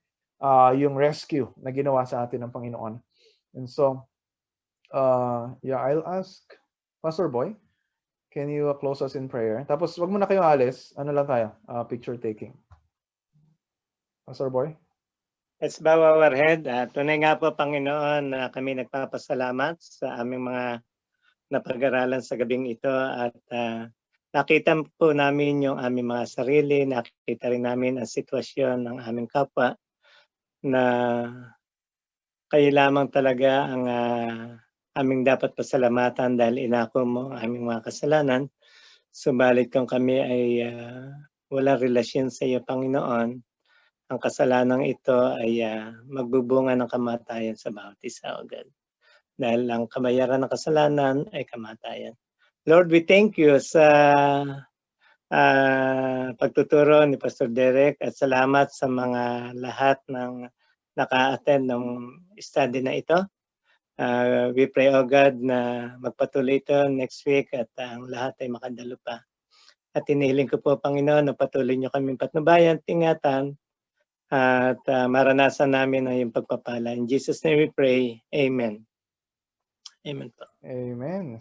yung rescue na ginawa sa atin ng Panginoon. And so, yeah, I'll ask Pastor Boy, can you close us in prayer? Tapos, wag mo na kayo alis. Ano lang tayo? Picture taking. Pastor Boy? Let's bow our head. Tunay nga po, Panginoon, na kami nagpapasalamat sa aming mga napag-aralan sa gabing ito at nakita po namin yung aming mga sarili, nakita rin namin ang sitwasyon ng aming kapwa na kayo lamang talaga ang aming dapat pasalamatan dahil inako mo ang aming mga kasalanan. Subalit kung kami ay walang relasyon sa iyo, Panginoon, ang kasalanang ito ay magbubunga ng kamatayan sa bawat isa, O God. Dahil ang kabayaran ng kasalanan ay kamatayan. Lord, we thank you sa pagtuturo ni Pastor Derek at salamat sa mga lahat ng naka-attend ng study na ito. We pray, O God, na magpatuloy ito next week at ang lahat ay makadalo pa. At inihiling ko po, Panginoon, na patuloy niyo kaming patnubayan, tingatan, at maranasan namin ang iyong pagpapala. In Jesus' name we pray. Amen. Amen po. Amen.